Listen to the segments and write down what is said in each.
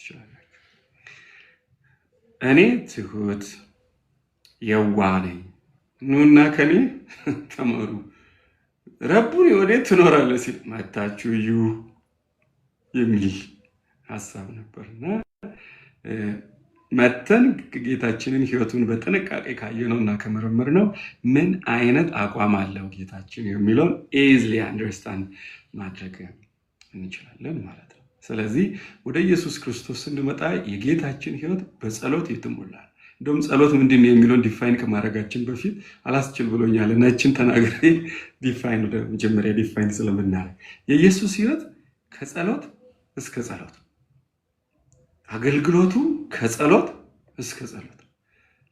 ትችላላችሁ። እኔ ትሁት የዋህ ነኝ፣ ኑና ከኔ ተማሩ፣ ረቡኒ ወዴት ትኖራለህ ሲል መታችሁ እዩ የሚል ሐሳብ ነበርና መተን ጌታችንን ህይወቱን በጥንቃቄ ካየነውና ከመረመርነው ምን አይነት አቋም አለው ጌታችን የሚለውን ኢዝሊ አንደርስታንድ ማድረግ እንችላለን ማለት ነው። ስለዚህ ወደ ኢየሱስ ክርስቶስ ስንመጣ የጌታችን ህይወት በጸሎት የተሞላ ነው። እንደውም ጸሎት ምንድን ነው የሚለውን ዲፋይን ከማድረጋችን በፊት አላስችል ብሎኛል እና እችን ተናግሬ ዲፋይን ወደ መጀመሪያ ዲፋይን ስለምናደርግ የኢየሱስ ህይወት ከጸሎት እስከ ጸሎት፣ አገልግሎቱ ከጸሎት እስከ ጸሎት።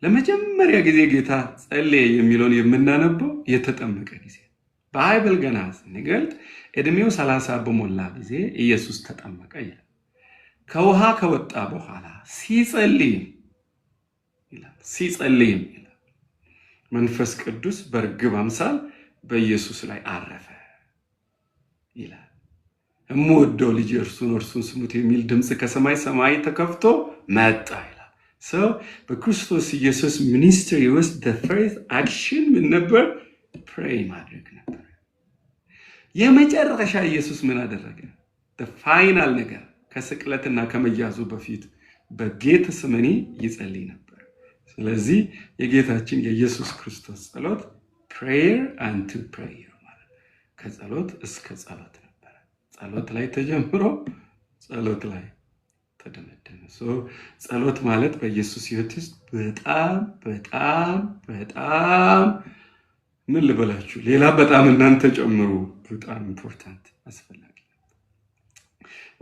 ለመጀመሪያ ጊዜ ጌታ ጸለየ የሚለውን የምናነበው የተጠመቀ ጊዜ ባይብል ገና ስንገልጥ እድሜው 30 በሞላ ጊዜ ኢየሱስ ተጠመቀ ይላል። ከውሃ ከወጣ በኋላ ሲጸልይም ይላል መንፈስ ቅዱስ በርግብ አምሳል በኢየሱስ ላይ አረፈ ይላል። እምወደው ልጅ እርሱን ስሙት የሚል ድምፅ ከሰማይ ሰማይ ተከፍቶ መጣ ይላል። ሰው በክርስቶስ ኢየሱስ ሚኒስትሪ ውስጥ the first action ምን ነበር? ፕሬይ ማድረግ ነበር። የመጨረሻ ኢየሱስ ምን አደረገ? the final ነገር ከስቅለትና ከመያዙ በፊት በጌተሰመኒ ይጸልይ ነበር። ስለዚህ የጌታችን የኢየሱስ ክርስቶስ ጸሎት prayer unto prayer ማለት ከጸሎት እስከ ጸሎት ነበር። ጸሎት ላይ ተጀምሮ ጸሎት ላይ ተደመደመ። ጸሎት ማለት በኢየሱስ ሕይወት ውስጥ በጣም ምን ልበላችሁ፣ ሌላ በጣም እናንተ ጨምሩ፣ በጣም ኢምፖርታንት አስፈላጊ ነው።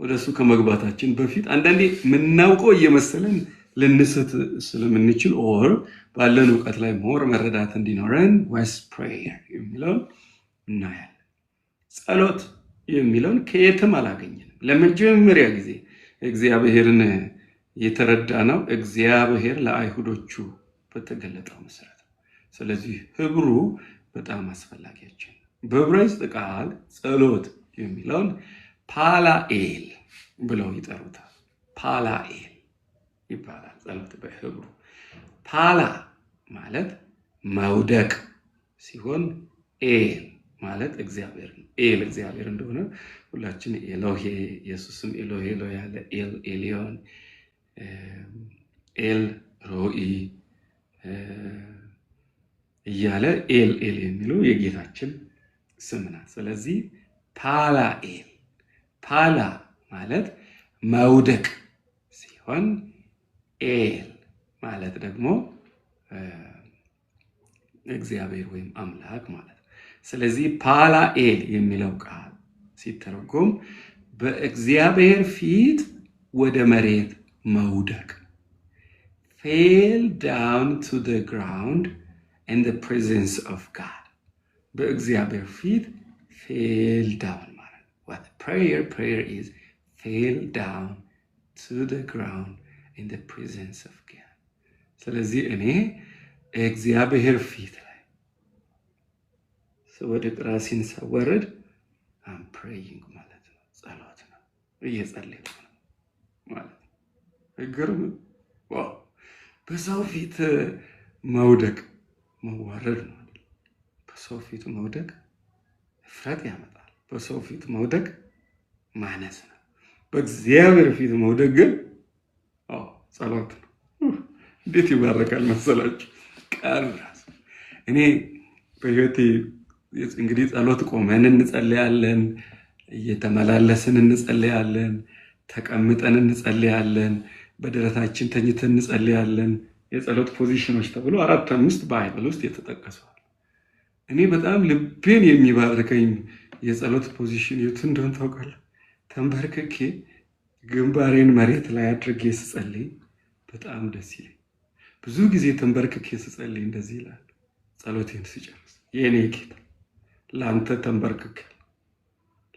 ወደሱ ከመግባታችን በፊት አንዳንዴ የምናውቀው እየመሰለን ልንስት ስለምንችል ኦር ባለን እውቀት ላይ ሞር መረዳት እንዲኖረን ወስ ፕሬየር የሚለውን እናያለን። ጸሎት የሚለውን ከየትም አላገኘንም። ለመጀመሪያ ጊዜ እግዚአብሔርን የተረዳ ነው እግዚአብሔር ለአይሁዶቹ በተገለጠው መሰረት ነው። ስለዚህ ህብሩ በጣም አስፈላጊያችን። በዕብራይስጥ ቃል ጸሎት የሚለውን ፓላኤል ብለው ይጠሩታል። ፓላኤል ይባላል ጸሎት በህብሩ። ፓላ ማለት መውደቅ ሲሆን ኤል ማለት እግዚአብሔር ነው። ኤል እግዚአብሔር እንደሆነ ሁላችን ኤሎሄ፣ ኢየሱስም ኤሎሄ ያለ ኤል ኤሊዮን፣ ኤል ሮኢ እያለ ኤል የሚለው የጌታችን ስም ናት። ስለዚህ ፓላኤል፣ ፓላ ማለት መውደቅ ሲሆን ኤል ማለት ደግሞ እግዚአብሔር ወይም አምላክ ማለት ነው። ስለዚህ ፓላኤል የሚለው ቃል ሲተረጎም በእግዚአብሔር ፊት ወደ መሬት መውደቅ፣ ፌል ዳውን ቱ the ground in the presence of God። በእግዚአብሔር ፊት ፌል ዳውን ማለት what prayer is ፌል ዳውን to the ground in the presence of God። ስለዚህ እኔ እግዚአብሔር ፊት ላይ ወደ ራሴን ሳወርድ I'm praying ማለት ነው፣ ጸሎት ነው፣ እየጸለይኩ ነው ማለት ነው። እግርም ዋው በሰው ፊት መውደቅ መዋረድ ነው። በሰው ፊት መውደቅ እፍረት ያመጣል። በሰው ፊት መውደቅ ማነስ ነው። በእግዚአብሔር ፊት መውደቅ ግን ጸሎት ነው። እንዴት ይባረካል መሰላችሁ ቃል ራሱ። እኔ በህይወቴ እንግዲህ ጸሎት ቆመን እንጸልያለን፣ እየተመላለስን እንጸልያለን፣ ተቀምጠን እንጸልያለን፣ በደረታችን ተኝተን እንጸልያለን። የጸሎት ፖዚሽኖች ተብሎ 4-5 ባይብል ውስጥ የተጠቀሰዋል። እኔ በጣም ልቤን የሚባርከኝ የጸሎት ፖዚሽን የቱ እንደሆነ ታውቃለህ? ተንበርክኬ ግንባሬን መሬት ላይ አድርጌ ስጸልይ በጣም ደስ ይለኝ። ብዙ ጊዜ ተንበርክኬ ስጸልይ እንደዚህ ይላል ጸሎቴን ስጨርስ፣ የኔ ጌታ ላንተ ተንበርክኬ፣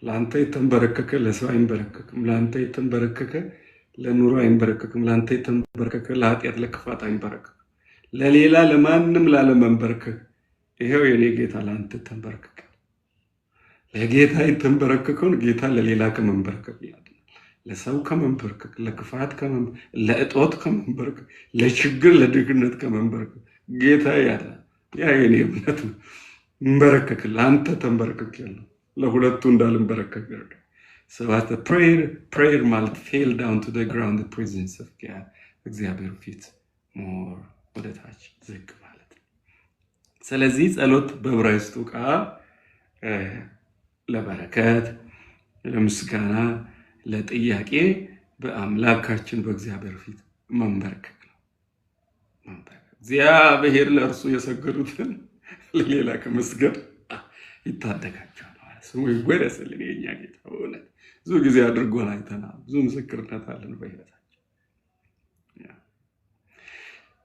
ላንተ የተንበረከከ ለሰው አይንበረከክም፣ ላንተ የተንበረከከ ለኑሮ አይንበረከክም፣ ላንተ የተንበረከከ ለኃጢአት ለክፋት አይንበረከክም፣ ለሌላ ለማንም ላለመንበርከክ ይሄው የኔ ጌታ ላንተ ተንበረከከ። ለጌታ የተንበረከከውን ጌታ ለሌላ ከመንበርከክ ያድናል። ለሰው ከመንበርከክ፣ ለክፋት ከመንበርከክ፣ ለእጦት ከመንበርከክ፣ ለችግር ለድህነት ከመንበርከክ ጌታ ያለ ያ የኔ እምነት ነው። እንበረከክልህ አንተ ተንበረከክ ያለው ለሁለቱ እንዳልንበረከክ ይርዳ። ሰባት prayer ማለት fell down to the ground the presence of God እግዚአብሔር ፊት ሞር ወደ ታች ዝቅ ማለት ነው። ስለዚህ ጸሎት በዕብራይስጡ ቃል ለበረከት፣ ለምስጋና፣ ለጥያቄ በአምላካችን በእግዚአብሔር ፊት መንበርከክ ነው። እግዚአብሔር ለእርሱ የሰገዱትን ለሌላ ከመስገድ ይታደጋቸዋል። ስሙ ይወደስልን የኛ ጌታ። በእውነት ብዙ ጊዜ አድርጎን አይተናል። ብዙ ምስክርነት አለን በሕይወታችን።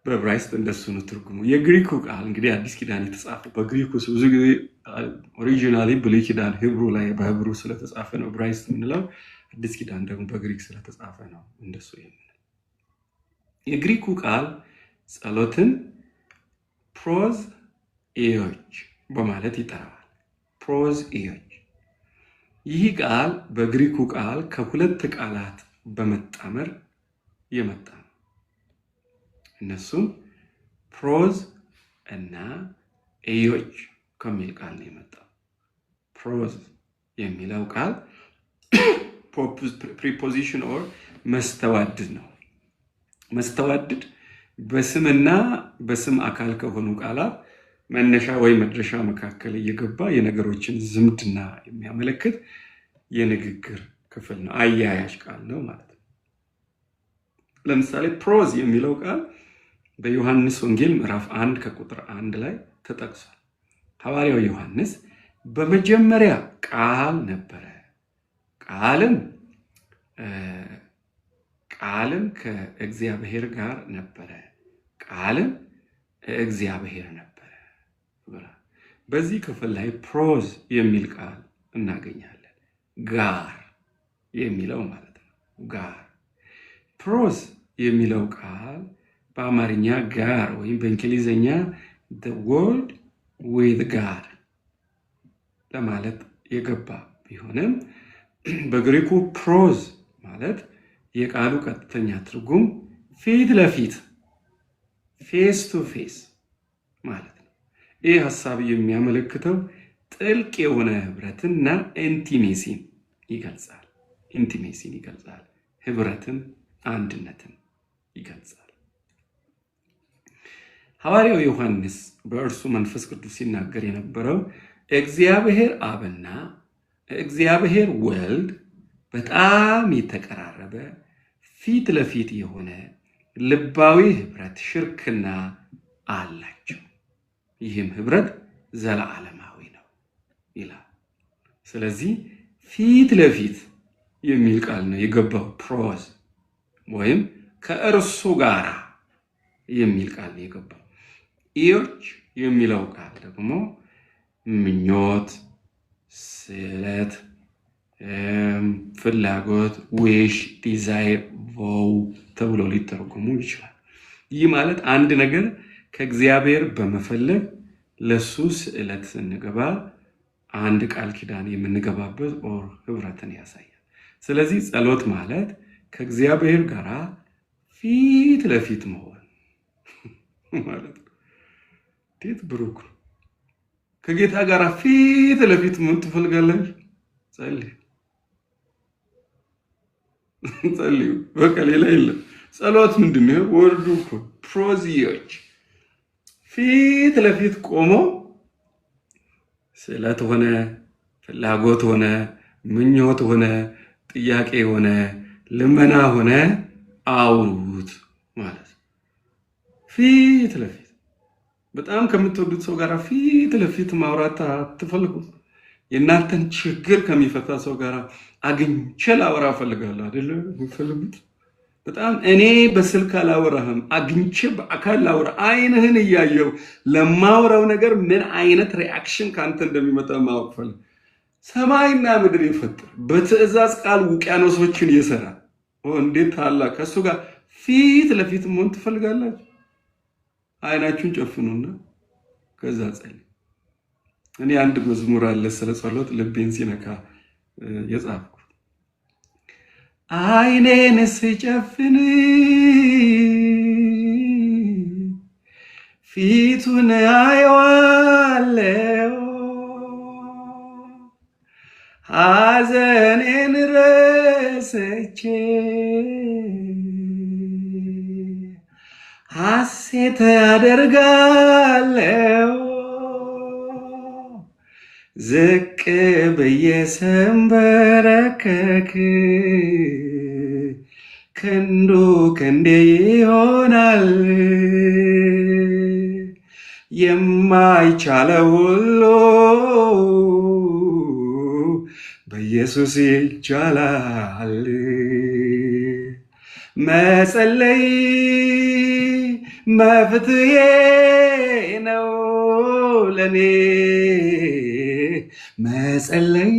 በዕብራይስጥ እንደሱ ነው ትርጉሙ። የግሪኩ ቃል እንግዲህ አዲስ ኪዳን የተጻፈው በግሪኩ ብዙ ጊዜ ኦሪጂናሊ ብሉይ ኪዳን ሂብሩ ላይ በሂብሩ ስለተጻፈ ነው ዕብራይስጥ የምንለው። አዲስ ኪዳን ደግሞ በግሪክ ስለተጻፈ ነው እንደሱ የምንለው። የግሪኩ ቃል ጸሎትን ፕሮዝ ኤዮች በማለት ይጠራዋል። ፕሮዝ ኤዮች። ይህ ቃል በግሪኩ ቃል ከሁለት ቃላት በመጣመር የመጣ ነው። እነሱም ፕሮዝ እና ኤዮች ከሚል ቃል ነው የመጣው። ፕሮዝ የሚለው ቃል ፕሪፖዚሽን ኦር መስተዋድድ ነው። መስተዋድድ በስምና በስም አካል ከሆኑ ቃላት መነሻ ወይ መድረሻ መካከል እየገባ የነገሮችን ዝምድና የሚያመለክት የንግግር ክፍል ነው። አያያዥ ቃል ነው ማለት ነው። ለምሳሌ ፕሮዝ የሚለው ቃል በዮሐንስ ወንጌል ምዕራፍ 1 ከቁጥር 1 ላይ ተጠቅሷል። ሐዋርያው ዮሐንስ በመጀመሪያ ቃል ነበረ፣ ቃልም ከእግዚአብሔር ጋር ነበረ፣ ቃልም እግዚአብሔር ነበረ። በዚህ ክፍል ላይ ፕሮዝ የሚል ቃል እናገኛለን። ጋር የሚለው ማለት ነው። ጋር ፕሮዝ የሚለው ቃል በአማርኛ ጋር ወይም በእንግሊዝኛ the word with God ለማለት የገባ ቢሆንም በግሪኩ ፕሮዝ ማለት የቃሉ ቀጥተኛ ትርጉም ፊት ለፊት ፌስ ቱ ፌስ ማለት ነው። ይህ ሐሳብ የሚያመለክተው ጥልቅ የሆነ ህብረትና ኢንቲሜሲን ይገልጻል። ህብረትን፣ አንድነትን ይገልጻል። ሐዋርያው ዮሐንስ በእርሱ መንፈስ ቅዱስ ሲናገር የነበረው እግዚአብሔር አብና እግዚአብሔር ወልድ በጣም የተቀራረበ ፊት ለፊት የሆነ ልባዊ ህብረት፣ ሽርክና አላቸው። ይህም ህብረት ዘላለማዊ ነው ይላል። ስለዚህ ፊት ለፊት የሚል ቃል ነው የገባው ፕሮዝ፣ ወይም ከእርሱ ጋር የሚል ቃል ነው የገባው። ኢዮች የሚለው ቃል ደግሞ ምኞት፣ ስለት፣ ፍላጎት፣ ዊሽ፣ ዲዛይር፣ ቮው ተብሎ ሊተረጎሙ ይችላል። ይህ ማለት አንድ ነገር ከእግዚአብሔር በመፈለግ ለሱ ስዕለት ስንገባ አንድ ቃል ኪዳን የምንገባበት ኦር ህብረትን ያሳያል። ስለዚህ ጸሎት ማለት ከእግዚአብሔር ጋር ፊት ለፊት መሆን ማለት ነው። እንዴት ብሩክ ነው! ከጌታ ጋር ፊት ለፊት መሆን ትፈልጋላችሁ? ጸልዩ። በቃ ሌላ የለም። ጸሎት ምንድነው? ወርዱ እኮ ፕሮዚዮች ፊት ለፊት ቆሞ ስዕለት ሆነ፣ ፍላጎት ሆነ፣ ምኞት ሆነ፣ ጥያቄ ሆነ፣ ልመና ሆነ አውሩት ማለት ነው። ፊት ለፊት በጣም ከምትወዱት ሰው ጋር ፊት ለፊት ማውራት አትፈልጉ? የእናንተን ችግር ከሚፈታ ሰው ጋር አግኝቼ ላወራ እፈልጋለሁ አይደል? የምትፈልጉት በጣም እኔ በስልክ አላወራህም፣ አግኝቼ በአካል ላወራ፣ አይንህን እያየው ለማወራው ነገር ምን አይነት ሪአክሽን ካንተ እንደሚመጣ ማወቅ ፈልግ። ሰማይና ምድር የፈጠረ በትእዛዝ ቃል ውቅያኖሶችን የሰራ እንዴት ታላቅ! ከሱ ጋር ፊት ለፊት መሆን ትፈልጋላችሁ? አይናችሁን ጨፍኑና ከዛ ጸልዩ። እኔ አንድ መዝሙር አለ ስለ ጸሎት ልቤን ሲነካ የጻፍኩት። አይኔን ስጨፍን ፊቱን አየዋለሁ ሐዘኔን ረስቼ ሐሴት አደርጋለሁ ዝቅ ብዬ ስንበረከክ ክንዱ ክንዴ ይሆናል የማይቻለው ሁሉ በኢየሱስ ይቻላል። መጸለይ መፍትሄ ነው ለኔ መጸለይ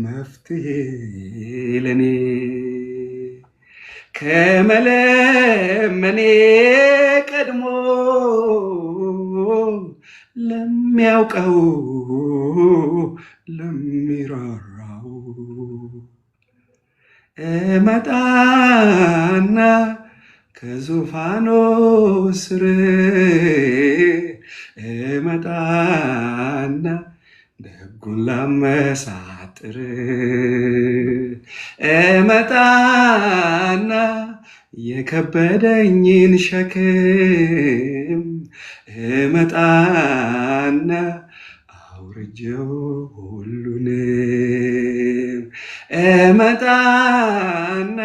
መፍትሄ ለኔ ከመለመኔ ቀድሞ ለሚያውቀው ለሚራራው እመጣና ከዙፋኑ ስር እመጣና ደጉን ላመሳጥር እመጣና የከበደኝን ሸክም እመጣና አውርጄው ሁሉንም እመጣና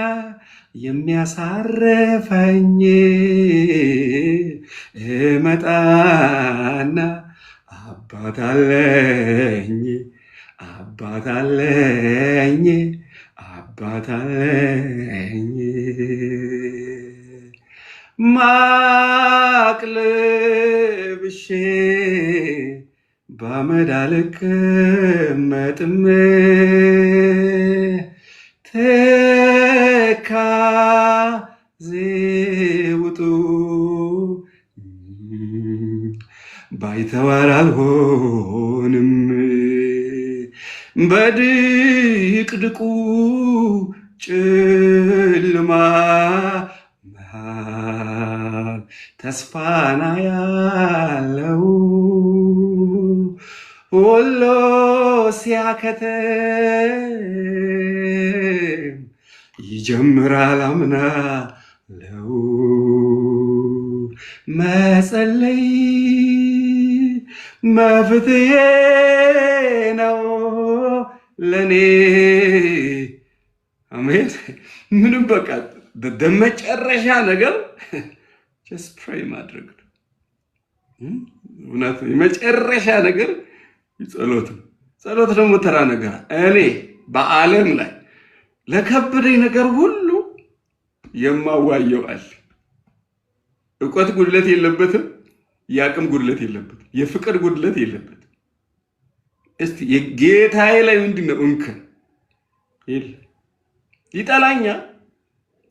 የሚያሳርፈኝ እመጣና አባት አለኝ አባት አለኝ አባት አለኝ ማቅ ለብሼ ባመድ አልቀመጥም ትካዜ ውጡ ባይተዋር አልሆንም በድቅድቁ ጨለማ መሃል ተስፋና ያለው ሁሉ ሲያከተም ይጀምራል አምናለው መጸለይ መፍትሄ ነው ለኔ አሜን። ምንም በቃ በመጨረሻ ነገር just pray ማድረግ ነው። እውነት የመጨረሻ ነገር ጸሎት ነው። ጸሎት ደግሞ ተራ ነገር እኔ በዓለም ላይ ለከበደኝ ነገር ሁሉ የማዋየው አለ። እውቀት ጉድለት የለበትም፣ የአቅም ጉድለት የለበትም፣ የፍቅር ጉድለት የለበትም። እስቲ የጌታዬ ላይ ምንድነው እንከን? የለም። ይጠላኛ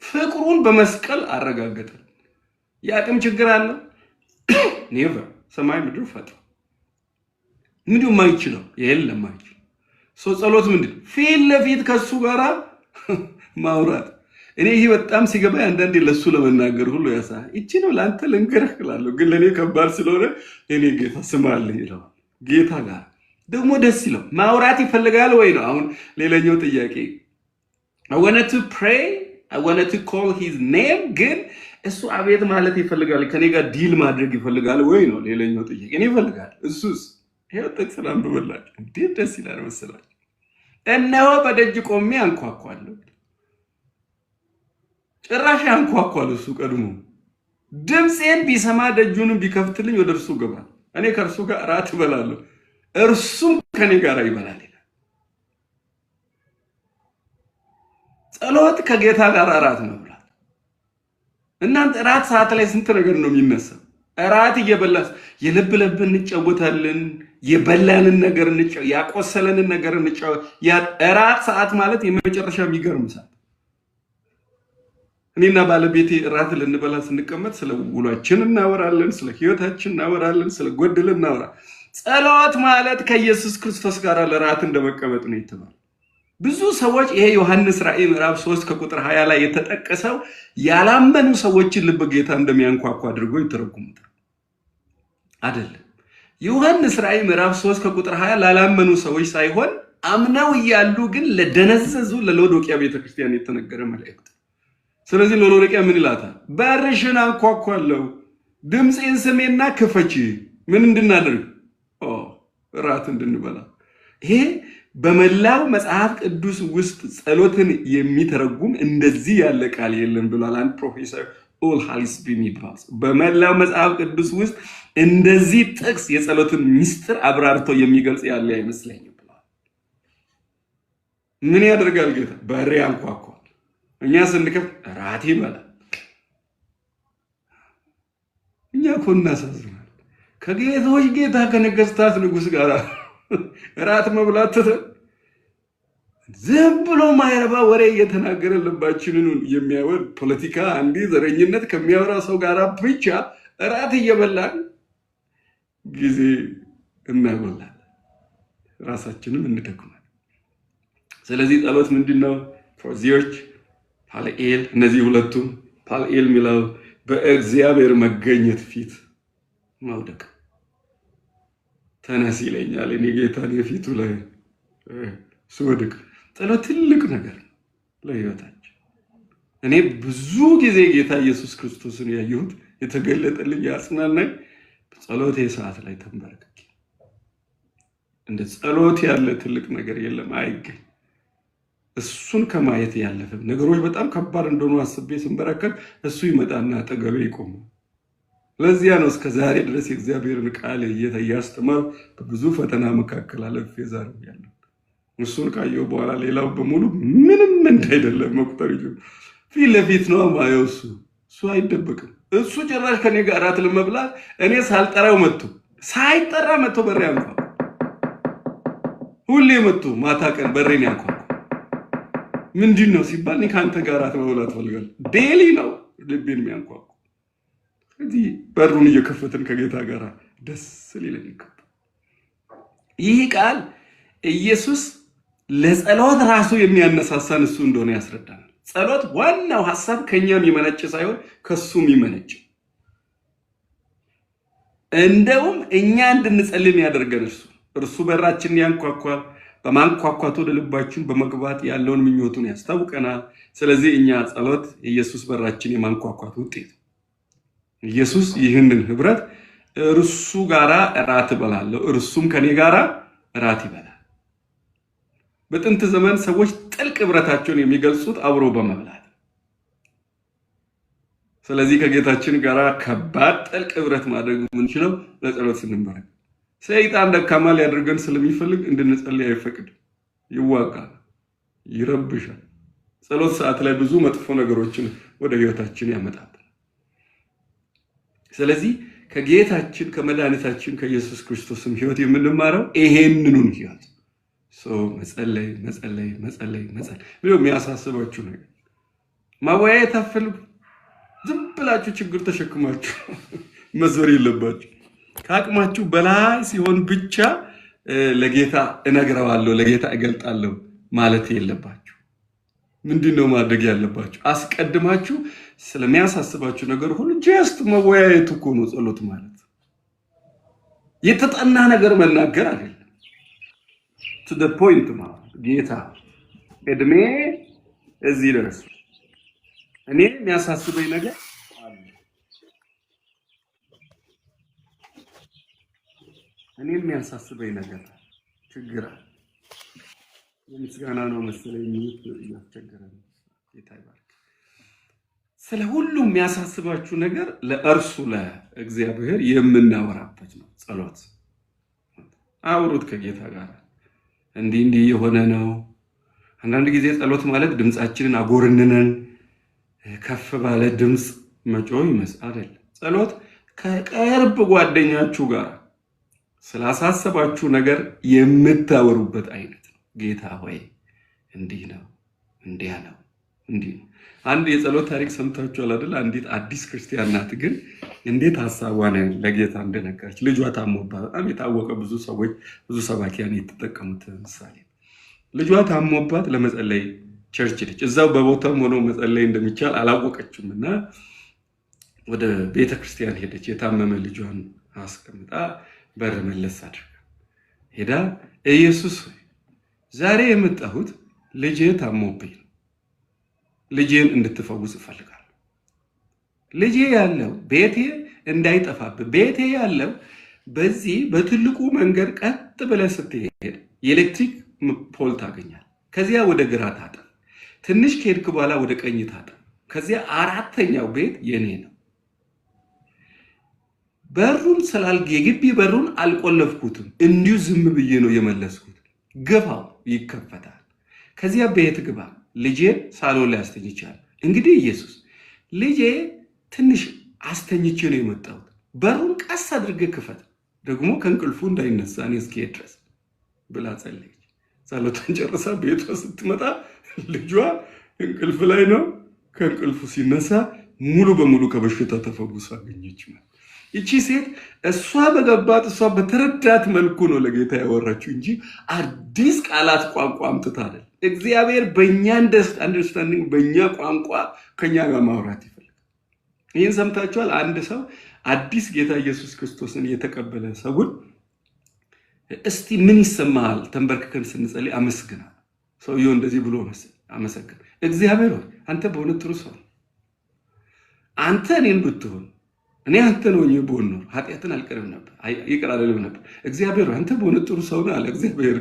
ፍቅሩን በመስቀል አረጋገጠ። የአቅም ችግር አለ ኔቨር። ሰማይ ምድር ፈጥሮ ምንድነው የማይችለው? የለም ማይችል ሰው ጸሎት ምንድነው? ፊት ለፊት ከሱ ጋራ ማውራት። እኔ ይሄ በጣም ሲገባ አንዳንዴ ለሱ ለመናገር ሁሉ ያሳ እቺ ነው ላንተ ልንገርህ እላለሁ፣ ግን ለኔ ከባድ ስለሆነ እኔ ጌታ ስማልኝ ይላል። ጌታ ጋር ደግሞ ደስ ይለው ማውራት ይፈልጋል ወይ ነው አሁን ሌላኛው ጥያቄ። I wanted to pray, I wanted to call his name፣ ግን እሱ አቤት ማለት ይፈልጋል፣ ከኔ ጋር ዲል ማድረግ ይፈልጋል ወይ ነው ሌላኛው ጥያቄ። እኔ ይፈልጋል እሱስ ይሄው ተሰላም በበላጭ እንዴት ደስ ይላል መሰላችሁ። እነሆ በደጅ ቆሜ አንኳኳለሁ። ጭራሽ አንኳኳል እሱ ቀድሞ። ድምፄን ቢሰማ ደጁንም ቢከፍትልኝ ወደ እርሱ ገባል፣ እኔ ከእርሱ ጋር እራት እበላለሁ፣ እርሱም ከኔ ጋር ይበላል ይላል። ጸሎት ከጌታ ጋር እራት መብላት። እናንተ እራት ሰዓት ላይ ስንት ነገር ነው የሚነሳው? እራት እየበላስ የልብ ለብ እንጫወታለን፣ የበላንን ነገር ያቆሰለንን ነገር እንጫወት። እራት ሰዓት ማለት የመጨረሻ የሚገርም ሰዓት። እኔና ባለቤቴ እራት ልንበላ ስንቀመጥ ስለ ውሏችን እናወራለን፣ ስለ ህይወታችን እናወራለን፣ ስለ ጎደል እናወራ። ጸሎት ማለት ከኢየሱስ ክርስቶስ ጋር ለራት እንደመቀመጥ ነው ይተባል። ብዙ ሰዎች ይሄ ዮሐንስ ራእይ ምዕራፍ 3 ከቁጥር 20 ላይ የተጠቀሰው ያላመኑ ሰዎችን ልብ ጌታ እንደሚያንኳኳ አድርጎ ይተረጉሙታል። አይደለም። ዮሐንስ ራእይ ምዕራፍ 3 ከቁጥር 20 ላላመኑ ሰዎች ሳይሆን አምነው እያሉ ግን ለደነዘዙ ለሎዶቅያ ቤተክርስቲያን የተነገረ መልእክት። ስለዚህ ለሎዶቅያ ምን ይላታል? በርሽን አንኳኳለሁ፣ ድምፄን ስሜና ክፈቺ። ምን እንድናደርግ? እራት እንድንበላ። ይሄ በመላው መጽሐፍ ቅዱስ ውስጥ ጸሎትን የሚተረጉም እንደዚህ ያለ ቃል የለም ብሏል አንድ ፕሮፌሰር ኦል ሃሊስቢ የሚባል። በመላው መጽሐፍ ቅዱስ ውስጥ እንደዚህ ጥቅስ የጸሎትን ሚስጥር አብራርቶ የሚገልጽ ያለ አይመስለኝም ብሏል። ምን ያደርጋል ጌታ? በሬ ያንኳኳል። እኛ ስንከፍት እራት ይበላል። እኛ እኮ እናሳዝናል። ከጌቶች ጌታ ከነገስታት ንጉስ ጋር እራት መብላት ዝም ብሎ ማይረባ ወሬ እየተናገረ ልባችንን የሚያወር ፖለቲካ አንዲ ዘረኝነት ከሚያወራ ሰው ጋር ብቻ እራት እየበላን ጊዜ እናጎላለን፣ ራሳችንም እንደክማለን። ስለዚህ ጸሎት ምንድነው? ፎርዚዮች ፓልኤል፣ እነዚህ ሁለቱም ፓልኤል ሚለው በእግዚአብሔር መገኘት ፊት መውደቅ። ተነስ ይለኛል እኔ ጌታን የፊቱ ላይ ስወድቅ። ጸሎት ትልቅ ነገር ለህይወታችን። እኔ ብዙ ጊዜ ጌታ ኢየሱስ ክርስቶስን ያየሁት የተገለጠልኝ ያጽናናኝ ጸሎቴ ሰዓት ላይ ተንበረከክ። እንደ ጸሎት ያለ ትልቅ ነገር የለም፣ አይገኝ። እሱን ከማየት ያለፈ ነገሮች በጣም ከባድ እንደሆኑ አስቤ ስንበረከክ እሱ ይመጣና አጠገቤ ይቆማል። ለዚያ ነው እስከ ዛሬ ድረስ የእግዚአብሔርን ቃል እያስተማር በብዙ ፈተና መካከል አለፌ ዛሬ ያለው። እሱን ካየው በኋላ ሌላው በሙሉ ምንም እንዳይደለም መቁጠር ይችላል። ፊት ለፊት ነው ማየው። እሱ አይደበቅም። እሱ ጭራሽ ከኔ ጋር እራት ለመብላት እኔ ሳልጠራው መጥቶ ሳይጠራ መጥቶ በሬ ያንኳኳ። ሁሌ መጥቶ ማታ ቀን በሬን ያንኳኳ። ምንድነው ሲባል እኔ ካንተ ጋር እራት መብላት ፈልጋለሁ። ዴሊ ነው ልቤን የሚያንኳኳ። ስለዚህ በሩን እየከፈትን ከጌታ ጋር ደስ ሊለን ይገባል። ይህ ቃል ኢየሱስ ለጸሎት ራሱ የሚያነሳሳን እሱ እንደሆነ ያስረዳናል። ጸሎት ዋናው ሐሳብ ከኛ የሚመነጭ ሳይሆን ከሱ የሚመነጭ፣ እንደውም እኛ እንድንጸልይ ያደርገን እርሱ በራችንን ያንኳኳል። በማንኳኳቱ ወደ ልባችን በመግባት ያለውን ምኞቱን ያስታውቀናል። ስለዚህ እኛ ጸሎት የኢየሱስ በራችን የማንኳኳት ውጤት። ኢየሱስ ይህንን ህብረት እርሱ ጋራ እራት እበላለሁ እርሱም ከኔ ጋራ እራት ይበላል። በጥንት ዘመን ሰዎች ጥልቅ ህብረታቸውን የሚገልጹት አብሮ በመብላት። ስለዚህ ከጌታችን ጋራ ከባድ ጥልቅ ህብረት ማድረግ የምንችለው ለጸሎት ስንበረከክ። ሰይጣን ደካማ ሊያደርገን ስለሚፈልግ እንድንጸልይ አይፈቅድም። ይዋጋል፣ ይረብሻል። ጸሎት ሰዓት ላይ ብዙ መጥፎ ነገሮችን ወደ ህይወታችን ያመጣል። ስለዚህ ከጌታችን ከመድኃኒታችን ከኢየሱስ ክርስቶስም ህይወት የምንማረው ይሄንኑን ህይወት መጸለይ መጸለይ መጸለይ መጸለይ። ምንም የሚያሳስባችሁ ነገር ማወያየት አትፈልጉ። ዝም ብላችሁ ችግር ተሸክማችሁ መዞር የለባችሁ። ከአቅማችሁ በላይ ሲሆን ብቻ ለጌታ እነግረዋለሁ ለጌታ እገልጣለሁ ማለት የለባችሁ። ምንድነው ማድረግ ያለባችሁ? አስቀድማችሁ ስለሚያሳስባችሁ ነገር ሁሉ ጀስት መወያየት እኮ ነው ጸሎት ማለት። የተጠና ነገር መናገር አይደለም። to the point ማለት ጌታ እድሜ እዚህ ድረስ እኔ የሚያሳስበኝ ነገር አለ። እኔ የሚያሳስበኝ ነገር ችግር አለ። የምስጋና ነው መሰለኝ ያስቸገረን። ጌታ ይባርክ። ስለ ሁሉም የሚያሳስባችሁ ነገር ለእርሱ ለእግዚአብሔር የምናወራበት ነው ጸሎት። አውሩት ከጌታ ጋር። እንዲህ የሆነ ነው። አንዳንድ ጊዜ ጸሎት ማለት ድምጻችንን አጎርንነን ከፍ ባለ ድምጽ መጮህ ይመስል አይደለም። ጸሎት ከቅርብ ጓደኛችሁ ጋር ስላሳሰባችሁ ነገር የምታወሩበት አይነት ነው። ጌታ ሆይ እንዲህ ነው፣ እንዲያ ነው፣ እንዲህ ነው። አንድ የጸሎት ታሪክ ሰምታችኋል አይደል? አንዲት አዲስ ክርስቲያን ናት፣ ግን እንዴት ሐሳቧን ለጌታ እንደነገረች ልጇ ታሞባት፣ በጣም የታወቀ ብዙ ሰዎች ብዙ ሰባኪያን የተጠቀሙት ምሳሌ። ልጇ ታሞባት ለመጸለይ ቸርች ሄደች። እዛው በቦታው ሆኖ መጸለይ እንደሚቻል አላወቀችምና ወደ ቤተክርስቲያን ሄደች። የታመመ ልጇን አስቀምጣ በር መለስ አድርጋ ሄዳ ኢየሱስ ሆይ ዛሬ የመጣሁት ልጄ ታሞብኝ ነው። ልጄን እንድትፈውስ እፈልጋለሁ። ልጄ ያለው ቤቴ እንዳይጠፋብህ፣ ቤቴ ያለው በዚህ በትልቁ መንገድ ቀጥ ብለህ ስትሄድ የኤሌክትሪክ ፖል ታገኛል። ከዚያ ወደ ግራ ታጠፍ፣ ትንሽ ከሄድክ በኋላ ወደ ቀኝ ታጠፍ። ከዚያ አራተኛው ቤት የኔ ነው። በሩን የግቢ በሩን አልቆለፍኩትም፣ እንዲሁ ዝም ብዬ ነው የመለስኩት። ግባው ይከፈታል። ከዚያ ቤት ግባ፣ ልጄን ሳሎን ላይ አስተኝቻለሁ። እንግዲህ ኢየሱስ ልጄ ትንሽ አስተኝቼ ነው የመጣሁት፣ በሩን ቀስ አድርገህ ክፈት፣ ደግሞ ከእንቅልፉ እንዳይነሳ እኔ እስኪሄድ ድረስ ብላ ጸለየች። ጸሎቷን ጨርሳ ቤቷ ስትመጣ ልጇ እንቅልፍ ላይ ነው። ከእንቅልፉ ሲነሳ ሙሉ በሙሉ ከበሽታ ተፈውሶ አገኘች። ይቺ ሴት እሷ በገባት እሷ በተረዳት መልኩ ነው ለጌታ ያወራችው እንጂ አዲስ ቃላት ቋንቋ አምጥታ አይደል። እግዚአብሔር በእኛ አንደርስታንዲንግ በእኛ ቋንቋ ከኛ ጋር ማውራት ይፈልጋል። ይህን ሰምታችኋል። አንድ ሰው አዲስ ጌታ ኢየሱስ ክርስቶስን የተቀበለ ሰውን እስቲ ምን ይሰማሃል ተንበርክከን ስንጸልይ አመስግናል። ሰውየው እንደዚህ ብሎ አመሰግን። እግዚአብሔር ሆይ አንተ በእውነት ጥሩ ሰው፣ አንተ እኔን ብትሆን እኔ አንተ ነው ብሆን ኖር ኃጢአትን አልቀርም ነበር፣ ይቅር አልልም ነበር። እግዚአብሔር አንተ በእውነት ጥሩ ሰው ነህ አለ እግዚአብሔር።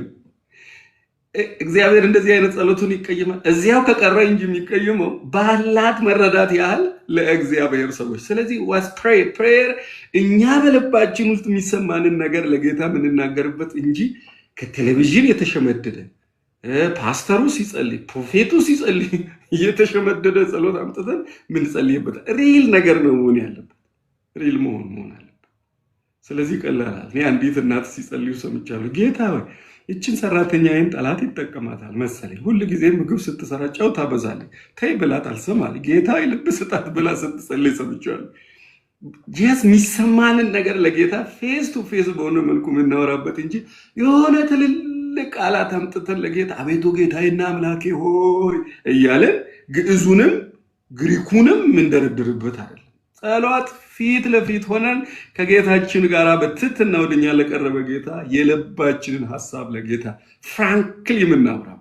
እግዚአብሔር እንደዚህ አይነት ጸሎቱን ይቀየማል። እዚያው ከቀረ እንጂ የሚቀየመው ባላት መረዳት ያህል ለእግዚአብሔር ሰዎች። ስለዚህ ዋስ ፕሬየር እኛ በልባችን ውስጥ የሚሰማንን ነገር ለጌታ የምንናገርበት እንጂ ከቴሌቪዥን የተሸመደደ ፓስተሩ ሲጸልይ ፕሮፌቱ ሲጸልይ የተሸመደደ ጸሎት አምጥተን ምንጸልይበት ሪል ነገር ነው መሆን ያለበት። ሪል መሆን አለበት። ስለዚህ ቀላል። እኔ አንዲት እናት ሲጸልዩ ሰምቻለሁ። ጌታ ሆይ ይችን ሰራተኛዬን ጠላት ይጠቀማታል መሰለኝ፣ ሁል ጊዜ ምግብ ስትሰራ ጨው ታበዛለች፣ ተይ ብላት አልሰማል፣ ጌታ ልብ ስጣት ብላ ስትጸልይ ሰምቻለሁ። የሚሰማንን ነገር ለጌታ ፌስ ቱ ፌስ በሆነ መልኩ የምናወራበት እንጂ የሆነ ትልልቅ ቃላት አምጥተን ለጌታ አቤቱ ጌታዬና አምላኬ ሆይ እያለን ግዕዙንም ግሪኩንም የምንደረድርበት አይደለም። ጸሎት ፊት ለፊት ሆነን ከጌታችን ጋር በትህትና ወደኛ ለቀረበ ጌታ የልባችንን ሐሳብ ለጌታ ፍራንክሊ የምናወራበት።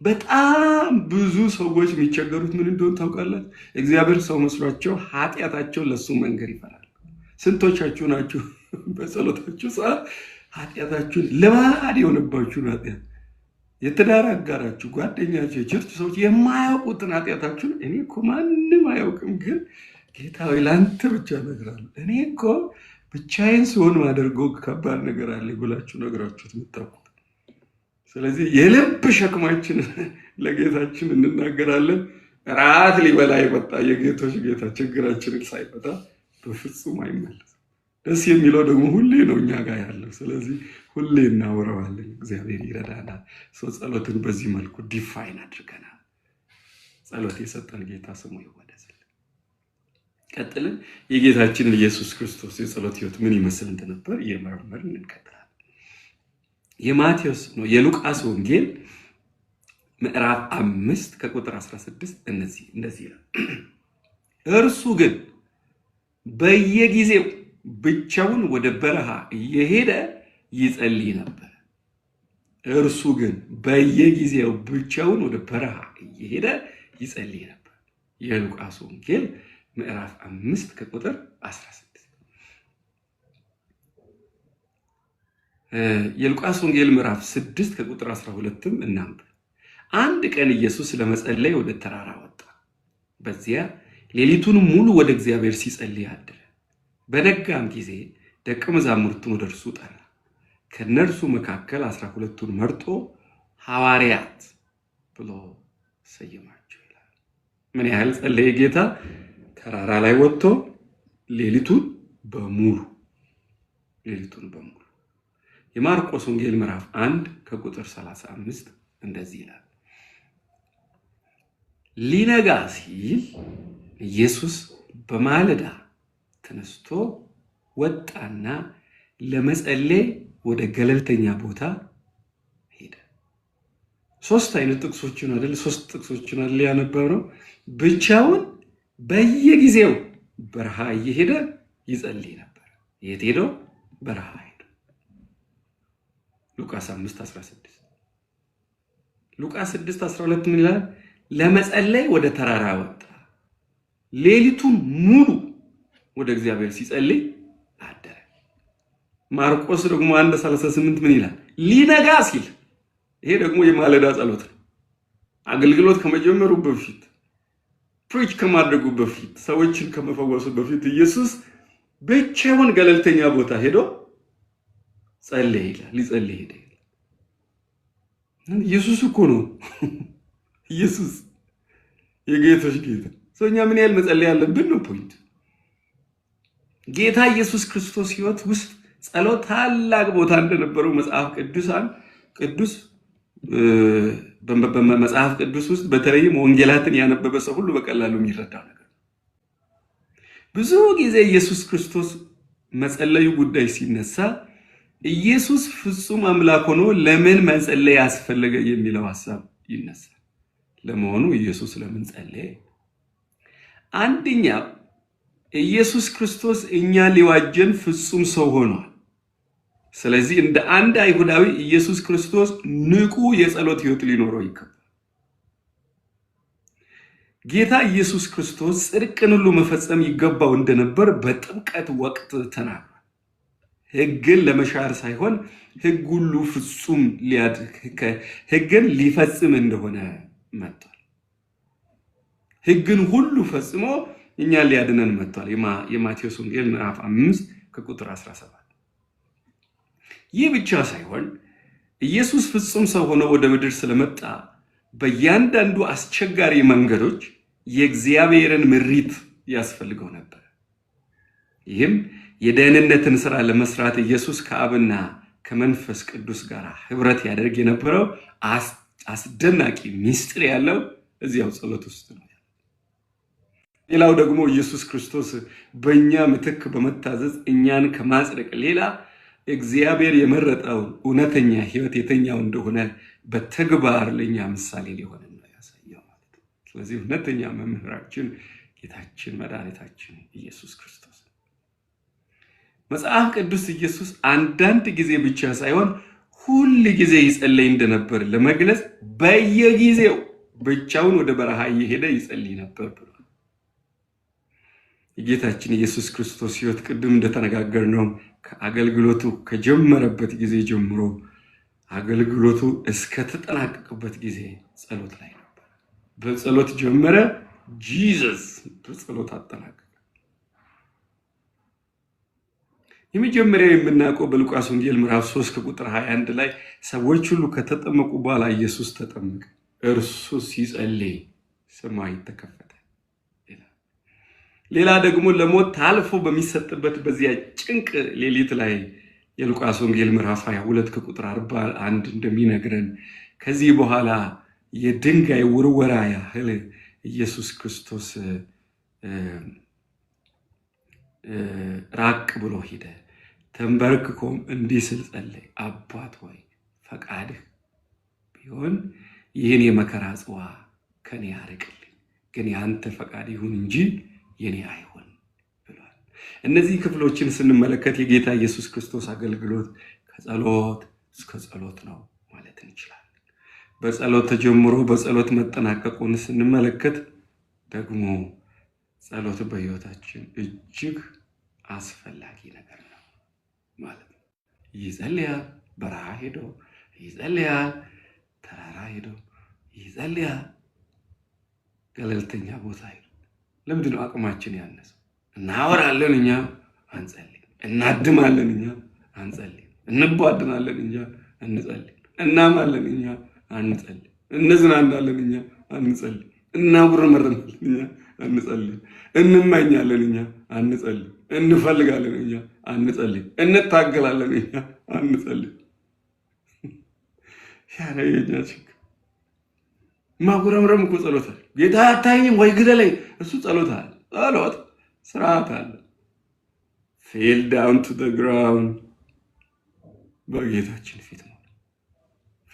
በጣም ብዙ ሰዎች የሚቸገሩት ምን እንደሆነ ታውቃላችሁ? እግዚአብሔር ሰው መስሏቸው ኃጢአታቸውን ለሱ መንገር ይፈራል። ስንቶቻችሁ ናችሁ በጸሎታችሁ ሰዓት ኃጢአታችሁን ልማድ የሆነባችሁን ኃጢአት የትዳር አጋራችሁ፣ ጓደኛችሁ፣ የቸርች ሰዎች የማያውቁትን ኃጢአታችሁን እኔ እኮ ማንም አያውቅም ግን ጌታ ሆይ ለአንተ ብቻ እነግራለሁ፣ እኔ እኮ ብቻዬን ስሆን ማደርገው ከባድ ነገር አለ ብላችሁ ነግራችሁት የምታውቁት። ስለዚህ የልብ ሸክማችን ለጌታችን እንናገራለን። ራት ሊበላ የመጣ የጌቶች ጌታ ችግራችንን ሳይፈታ በፍጹም አይመለስም። ደስ የሚለው ደግሞ ሁሌ ነው እኛ ጋር ያለው። ስለዚህ ሁሌ እናወራዋለን። እግዚአብሔር ይረዳናል። ሰው ጸሎትን በዚህ መልኩ ዲፋይን አድርገናል። ጸሎት የሰጠን ጌታ ስሙ ይወደስልን። ቀጥልን የጌታችንን ኢየሱስ ክርስቶስ የጸሎት ህይወት ምን ይመስል እንደነበር እየመረመርን እንቀጥላለን። የሉቃስ ወንጌል ምዕራፍ 5 ከቁጥር 16 እንደዚህ ይላል። እርሱ ግን በየጊዜው ብቻውን ወደ በረሃ እየሄደ ይጸልይ ነበር። እርሱ ግን በየጊዜው ብቻውን ወደ በረሃ እየሄደ ይጸልይ ነበር። የሉቃስ ወንጌል ምዕራፍ 5 ከቁጥር 16። የሉቃስ ወንጌል ምዕራፍ 6 ከቁጥር 12ም እናንብ። አንድ ቀን ኢየሱስ ለመጸለይ ወደ ተራራ ወጣ። በዚያ ሌሊቱን ሙሉ ወደ እግዚአብሔር ሲጸልይ አደረ። በነጋም ጊዜ ደቀ መዛሙርቱን ወደ እርሱ ጠራ። ከነርሱ መካከል 12ቱን መርጦ ሐዋርያት ብሎ ሰየማቸው ይላል። ምን ያህል ጸለየ ጌታ? ተራራ ላይ ወጥቶ ሌሊቱን በሙሉ የማርቆስ ወንጌል ምዕራፍ 1 ከቁጥር 35 እንደዚህ ይላል። ሊነጋ ሲል ኢየሱስ በማለዳ ተነስቶ ወጣና ለመጸለይ ወደ ገለልተኛ ቦታ ሄደ። ሶስት አይነት ጥቅሶችን አይደል ሶስት ጥቅሶችን አይደል ያነበብነው ብቻውን በየጊዜው በረሃ እየሄደ ይጸልይ ነበር የት ሄዶ በረሃ ሄዶ ሉቃስ 5:16 ሉቃስ 6:12 ምን ይላል ለመጸለይ ወደ ተራራ ወጣ ሌሊቱን ሙሉ ወደ እግዚአብሔር ሲጸልይ አደረ ማርቆስ ደግሞ 1:38 ምን ይላል ሊነጋ ሲል ይሄ ደግሞ የማለዳ ጸሎት ነው አገልግሎት ከመጀመሩ በፊት ፕሪች ከማድረጉ በፊት ሰዎችን ከመፈወሱ በፊት ኢየሱስ ብቻውን ገለልተኛ ቦታ ሄዶ ጸለየ ይላል ሊጸልይ ሄደ ኢየሱስ እኮ ነው ኢየሱስ የጌቶች ጌታ ሰውኛ ምን ያህል መጸለይ ያለብን ነው ፖይንት ጌታ ኢየሱስ ክርስቶስ ሕይወት ውስጥ ጸሎት ታላቅ ቦታ እንደነበረው መጽሐፍ ቅዱስ በመጽሐፍ ቅዱስ ውስጥ በተለይም ወንጌላትን ያነበበ ሰው ሁሉ በቀላሉ የሚረዳው ነገር ብዙ ጊዜ ኢየሱስ ክርስቶስ መጸለዩ ጉዳይ ሲነሳ ኢየሱስ ፍጹም አምላክ ሆኖ ለምን መጸለይ ያስፈልገ የሚለው ሐሳብ ይነሳል ለመሆኑ ኢየሱስ ለምን ጸለየ አንደኛ ኢየሱስ ክርስቶስ እኛ ሊዋጀን ፍጹም ሰው ሆኗል ስለዚህ እንደ አንድ አይሁዳዊ ኢየሱስ ክርስቶስ ንቁ የጸሎት ሕይወት ሊኖረው ይገባል ጌታ ኢየሱስ ክርስቶስ ጽድቅን ሁሉ መፈጸም ይገባው እንደነበር በጥምቀት ወቅት ተናግሯል ሕግን ለመሻር ሳይሆን ሕግ ሁሉ ፍጹም ሕግን ሊፈጽም እንደሆነ መጥቷል ሕግን ሁሉ ፈጽሞ እኛ ሊያድነን መጥቷል የማቴዎስ ወንጌል ምዕራፍ 5 ከቁጥር 17 ይህ ብቻ ሳይሆን ኢየሱስ ፍጹም ሰው ሆኖ ወደ ምድር ስለመጣ በእያንዳንዱ አስቸጋሪ መንገዶች የእግዚአብሔርን ምሪት ያስፈልገው ነበር ይህም የደህንነትን ሥራ ለመስራት ኢየሱስ ከአብና ከመንፈስ ቅዱስ ጋር ህብረት ያደርግ የነበረው አስደናቂ ሚስጥር ያለው እዚያው ጸሎት ውስጥ ነው ሌላው ደግሞ ኢየሱስ ክርስቶስ በእኛ ምትክ በመታዘዝ እኛን ከማጽደቅ ሌላ እግዚአብሔር የመረጠው እውነተኛ ሕይወት የተኛው እንደሆነ በተግባር ለኛ ምሳሌ ሊሆን ነው ያሳየው ማለት ነው ስለዚህ እውነተኛ መምህራችን ጌታችን መድኃኒታችን ኢየሱስ ክርስቶስ መጽሐፍ ቅዱስ ኢየሱስ አንዳንድ ጊዜ ብቻ ሳይሆን ሁሉ ጊዜ ይጸልይ እንደነበር ለመግለጽ በየጊዜው ብቻውን ወደ በረሃ እየሄደ ይጸልይ ነበር ብሏል የጌታችን ኢየሱስ ክርስቶስ ሕይወት ቅድም እንደተነጋገርነው ከአገልግሎቱ ከጀመረበት ጊዜ ጀምሮ አገልግሎቱ እስከ ተጠናቀቀበት ጊዜ ጸሎት ላይ ነበር በጸሎት ጀመረ ጂሰስ በጸሎት አጠናቀቀ የመጀመሪያው የምናውቀው በሉቃስ ወንጌል ምዕራፍ 3 ከቁጥር 21 ላይ ሰዎች ሁሉ ከተጠመቁ በኋላ ኢየሱስ ተጠመቀ እርሱ ሲጸልይ ሰማይ ተከፈተ ሌላ ደግሞ ለሞት ታልፎ በሚሰጥበት በዚያ ጭንቅ ሌሊት ላይ የሉቃስ ወንጌል ምዕራፍ 22 ከቁጥር 41 እንደሚነግረን ከዚህ በኋላ የድንጋይ ውርወራ ያህል ኢየሱስ ክርስቶስ ራቅ ብሎ ሄደ ተንበርክኮም እንዲህ ሲል ጸለየ አባት ሆይ ፈቃድህ ቢሆን ይህን የመከራ ጽዋ ከኔ ያርቅልኝ ግን ያንተ ፈቃድ ይሁን እንጂ የኔ አይሆን ብሏል እነዚህ ክፍሎችን ስንመለከት የጌታ ኢየሱስ ክርስቶስ አገልግሎት ከጸሎት እስከ ጸሎት ነው ማለት እንችላለን በጸሎት ተጀምሮ በጸሎት መጠናቀቁን ስንመለከት ደግሞ ጸሎት በሕይወታችን እጅግ አስፈላጊ ነገር ነው ማለት ነው ይጸልያል በረሃ ሄዶ ይጸልያል ተራራ ሄዶ ይጸልያል ገለልተኛ ቦታ ሄዶ ለምንድን ነው አቅማችን ያነሰው እናወራለን እኛ አንጸልይ እናድማለን እኛ አንጸልይ እንቧድናለን እኛ አንጸልይ እናማለን እኛ አንጸልይ እንዝናናለን እኛ አንጸልይ እናጉረመረማለን እኛ አንጸልይ እንመኛለን እኛ አንጸልይ እንፈልጋለን እኛ አንጸልይ እንታገላለን እኛ አንጸልይ ያረየኛች ማጉረምረም እኮ ጸሎት አለ ጌታ አታይኝም ወይ ግደለኝ እሱ ጸሎት አለ ጸሎት ስርዓት አለ fell down to the ground በጌታችን ፊት ነው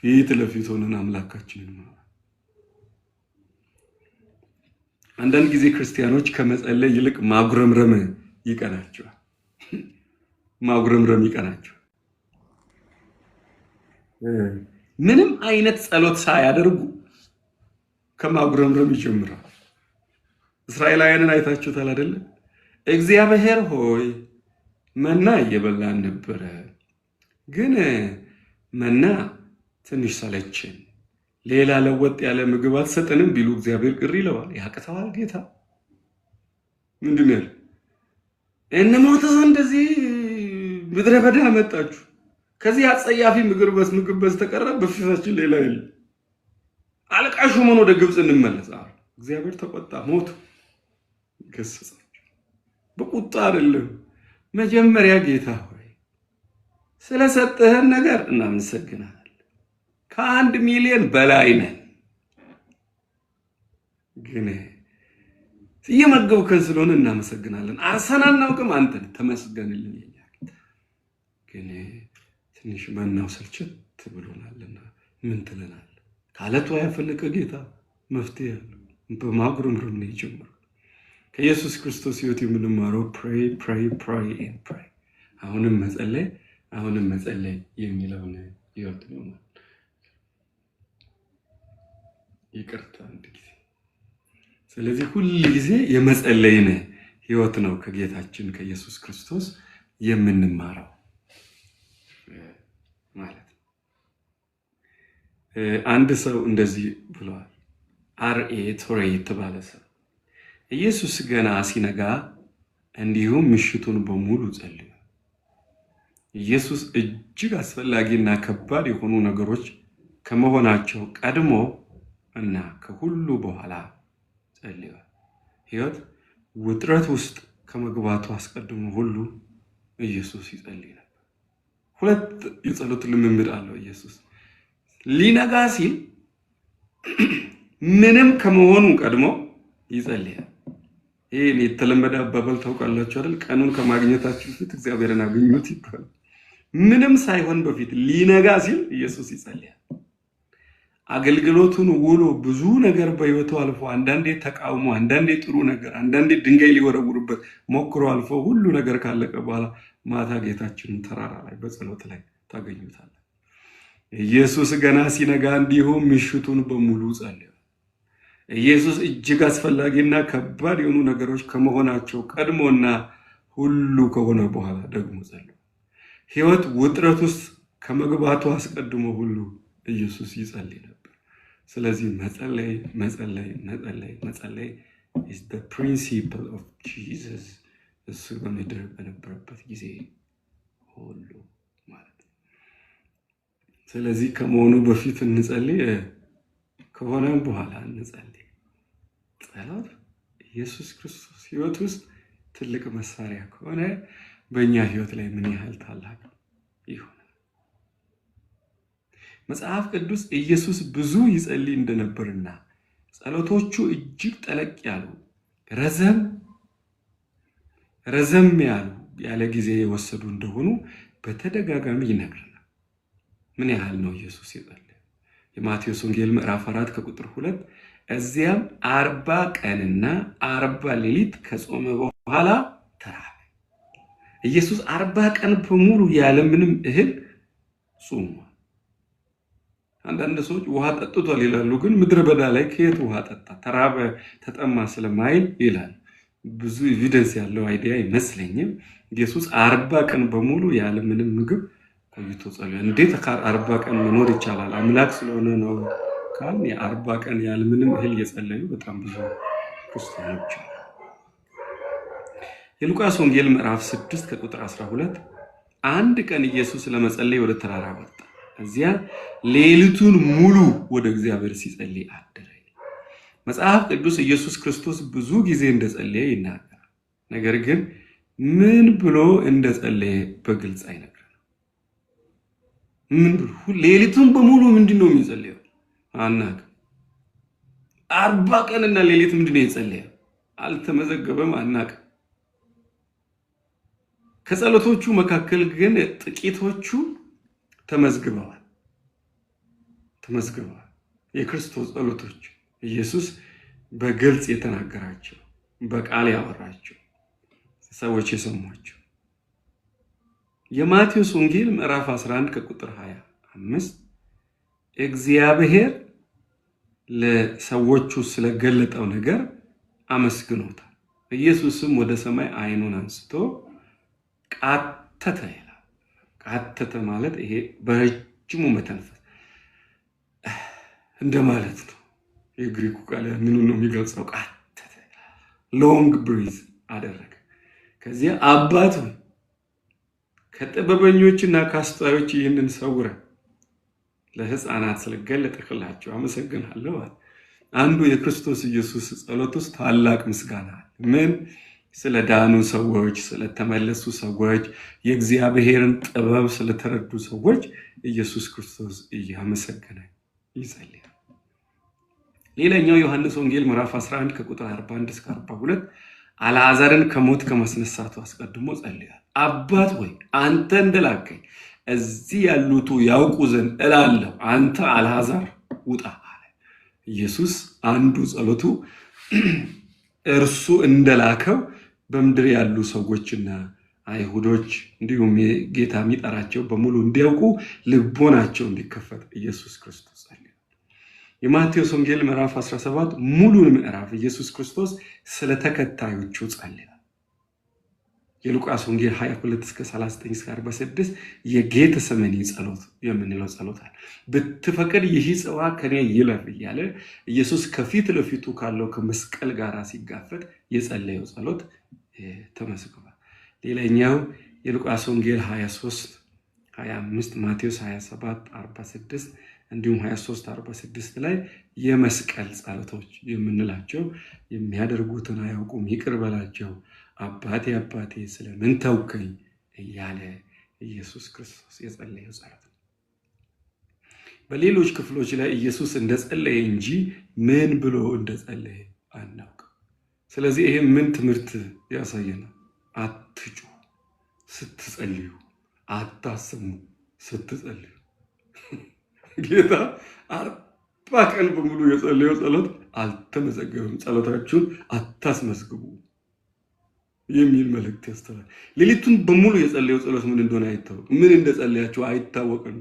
ፊት ለፊት ሆነን አምላካችንን ማወቅ። አንዳንድ ጊዜ ክርስቲያኖች ከመጸለይ ይልቅ ማጉረምረም ይቀናቸዋል። ማጉረምረም ይቀናቸዋል። ምንም አይነት ጸሎት ሳያደርጉ ከማጉረምረም ይጀምራል። እስራኤላውያንን አይታችሁታል አይደለ? እግዚአብሔር ሆይ መና እየበላን ነበረ፣ ግን መና ትንሽ ሰለችን፣ ሌላ ለወጥ ያለ ምግብ አትሰጠንም ቢሉ እግዚአብሔር ቅር ይለዋል? ያቅተዋል ጌታ? ምንድን ነው ያለው? እንሞት እንደዚህ ምድረ በዳ መጣችሁ፣ ከዚህ አጸያፊ ምግብ በስተቀር በፊታችን ሌላ የለም፣ አልቃሹ ምን ወደ ግብፅ እንመለስ። እግዚአብሔር ተቆጣ፣ ሞቱ፣ ገሰጻቸው። በቁጣ አይደለም። መጀመሪያ ጌታ ሆይ ስለሰጠህን ነገር እናመሰግናለን፣ ከ1 ሚሊዮን በላይ ነን፣ ግን እየመገብከን ስለሆነ እናመሰግናለን። አርሰን አናውቅም፣ አንተን ተመስገንልን። የኛ ጌታ ግን ትንሽ መናው ሰልቸት ብሎናልና ምን ትለናል? ካለቱ ያፈለቀ ጌታ መፍትሄ ያለው በማጉረምረም ነው የጀመረው። ከኢየሱስ ክርስቶስ ሕይወት የምንማረው ፕሬይ ፕሬይ ፕሬይ ኤንድ ፕሬይ፣ አሁንም መጸለይ የሚለውን ሕይወት ነው። ይቅርታ አንድ ጊዜ። ስለዚህ ሁል ጊዜ የመጸለይን ሕይወት ነው ከጌታችን ከኢየሱስ ክርስቶስ የምንማረው ማለት ነው። አንድ ሰው እንደዚህ ብሏል። አርኤ ቶሬ የተባለ ሰው ኢየሱስ ገና ሲነጋ እንዲሁም ምሽቱን በሙሉ ጸልዩ። ኢየሱስ እጅግ አስፈላጊና ከባድ የሆኑ ነገሮች ከመሆናቸው ቀድሞ እና ከሁሉ በኋላ ጸልዩዋል። ሕይወት ውጥረት ውስጥ ከመግባቱ አስቀድሞ ሁሉ ኢየሱስ ይጸልይ ነበር። 2 የጸሎት ልምምድ አለው ኢየሱስ። ሊነጋ ሲል ምንም ከመሆኑ ቀድሞ ይጸልያል። ይሄ የተለመደ አባባል ታውቃላችሁ አይደል? ቀኑን ከማግኘታችሁ በፊት እግዚአብሔርን አግኙት ይባላል። ምንም ሳይሆን በፊት ሊነጋ ሲል ኢየሱስ ይጸልያል። አገልግሎቱን ውሎ ብዙ ነገር በሕይወቱ አልፎ አንዳንዴ ተቃውሞ፣ አንዳንዴ ጥሩ ነገር፣ አንዳንዴ ድንጋይ ሊወረውሩበት ሞክሮ አልፎ ሁሉ ነገር ካለቀ በኋላ ማታ ጌታችንን ተራራ ላይ በጸሎት ላይ ታገኙታላችሁ። ኢየሱስ ገና ሲነጋ እንዲሁም ምሽቱን በሙሉ ጸልዩ። ኢየሱስ እጅግ አስፈላጊና ከባድ የሆኑ ነገሮች ከመሆናቸው ቀድሞና ሁሉ ከሆነ በኋላ ደግሞ ጸልዩ። ሕይወት ውጥረት ውስጥ ከመግባቱ አስቀድሞ ሁሉ ኢየሱስ ይጸልይ ነበር። ስለዚህ መጸለይ is the principle of Jesus። እሱ በምድር በነበረበት ጊዜ ሁሉ ማለት ነው። ስለዚህ ከመሆኑ በፊት እንጸልይ፣ ከሆነም በኋላ እንጸልይ። ጸሎት ኢየሱስ ክርስቶስ ሕይወት ውስጥ ትልቅ መሳሪያ ከሆነ በእኛ ሕይወት ላይ ምን ያህል ታላቅ ይሆናል? መጽሐፍ ቅዱስ ኢየሱስ ብዙ ይጸልይ እንደነበርና ጸሎቶቹ እጅግ ጠለቅ ያሉ ረዘም ያለ ጊዜ የወሰዱ እንደሆኑ በተደጋጋሚ ይነግረናል። ምን ያህል ነው ኢየሱስ የጸለየው? የማቴዎስ ወንጌል ምዕራፍ 4 ከቁጥር 2 እዚያም 40 ቀንና 40 ሌሊት ከጾመ በኋላ ተራበ። ኢየሱስ 40 ቀን በሙሉ ያለምንም እህል ጾሟል። አንዳንድ ሰዎች ውሃ ጠጥቷል ይላሉ፣ ግን ምድረ በዳ ላይ ከየት ውሃ ጠጣ? ተራበ ተጠማ ስለማይል ይላል። ብዙ ኤቪደንስ ያለው አይዲያ አይመስለኝም። ኢየሱስ 40 ቀን በሙሉ ያለምንም ምግብ ቆይቶ ጸልዮ። እንዴት 40 ቀን መኖር ይቻላል? አምላክ ስለሆነ ነው ካል የ40 ቀን ያለምንም እህል የጸለዩ በጣም ብዙ ክርስቲያኖች አሉ። የሉቃስ ወንጌል ምዕራፍ 6 ከቁጥር 12 አንድ ቀን ኢየሱስ ለመጸለይ ወደ ተራራ ወጣ። እዚያ ሌሊቱን ሙሉ ወደ እግዚአብሔር ሲጸልይ አደረ። መጽሐፍ ቅዱስ ኢየሱስ ክርስቶስ ብዙ ጊዜ እንደጸለየ ይናገራል። ነገር ግን ምን ብሎ እንደጸለየ በግልጽ አይነግረንም። ሌሊቱን በሙሉ ምንድነው የሚጸልየው? አናውቅም። 40 ቀንና ሌሊት ምንድነው የጸለየው? አልተመዘገበም፣ አናውቅም። ከጸሎቶቹ መካከል ግን ጥቂቶቹ ተመዝግበዋል። ተመዝግበዋል። የክርስቶስ ጸሎቶች ኢየሱስ በግልጽ የተናገራቸው፣ በቃል ያወራቸው፣ ሰዎች የሰሟቸው። የማቴዎስ ወንጌል ምዕራፍ 11 ከቁጥር 25 እግዚአብሔር ለሰዎቹ ስለገለጠው ነገር አመስግኖታል። ኢየሱስም ወደ ሰማይ አይኑን አንስቶ ቃተተ ይላል። ቃተተ ማለት ይሄ በረጅሙ መተንፈስ እንደማለት ነው። የግሪኩ ቃል ምኑን ነው የሚገልጸው? ቃተተ፣ ሎንግ ብሪዝ አደረገ። ከዚያ አባት ሆይ ከጥበበኞችና ከአስተዋዮች ይህንን ሰውረን ለሕፃናት ስለገለጥክላቸው አመሰግናለሁ። አንዱ የክርስቶስ ኢየሱስ ጸሎት ውስጥ ታላቅ ምስጋና አለ። ምን? ስለ ዳኑ ሰዎች፣ ስለተመለሱ ሰዎች፣ የእግዚአብሔርን ጥበብ ስለተረዱ ሰዎች ኢየሱስ ክርስቶስ እያመሰገነ ይጸልያል። ሌላኛው ዮሐንስ ወንጌል ምዕራፍ 11 ከቁጥር 41 እስከ 42 አልዓዛርን ከሞት ከማስነሳቱ አስቀድሞ ጸልያል። አባት ሆይ አንተ እንደላከኝ እዚህ ያሉቱ ያውቁ ዘንድ እላለሁ፣ አንተ አልዓዛር ውጣ አለ። ኢየሱስ አንዱ ጸሎቱ እርሱ እንደላከው በምድር ያሉ ሰዎችና አይሁዶች እንዲሁም ጌታ የሚጠራቸው በሙሉ እንዲያውቁ ልቦናቸው እንዲከፈት ኢየሱስ ክርስቶስ ጸልያል። የማቴዎስ ወንጌል ምዕራፍ 17 ሙሉን ምዕራፍ ኢየሱስ ክርስቶስ ስለተከታዮቹ ጸልያል። የሉቃስ ወንጌል 22 እስከ 39 እስከ 46 የጌተሰመኒ ጸሎት የምንለው ጸሎት አለ። ብትፈቅድ ይህ ጽዋ ከኔ ይለፍ እያለ ኢየሱስ ከፊት ለፊቱ ካለው ከመስቀል ጋር ሲጋፈጥ የጸለየው ጸሎት ተመስግኗል። ሌላኛው የሉቃስ ወንጌል 23 25 ማቴዎስ 27 46 እንዲሁም 23 46 ላይ የመስቀል ጸሎቶች የምንላቸው የሚያደርጉትን አያውቁም ይቅር በላቸው አባቴ አባቴ ስለምን ተውከኝ እያለ ኢየሱስ ክርስቶስ የጸለየው ጸሎት ነው። በሌሎች ክፍሎች ላይ ኢየሱስ እንደጸለየ እንጂ ምን ብሎ እንደጸለየ አናውቅም። ስለዚህ ይሄ ምን ትምህርት ያሳየናል? አትጩ ስትጸልዩ፣ አታስሙ ስትጸልዩ። ጌታ 40 ቀን በሙሉ የጸለየው ጸሎት አልተመዘገበም። ጸሎታችሁን አታስመዝግቡ የሚል መልእክት ያስተላል። ሌሊቱን በሙሉ የጸለየው ጸሎት ምን እንደሆነ አይታወቅም። ምን እንደጸለያችሁ አይታወቅም።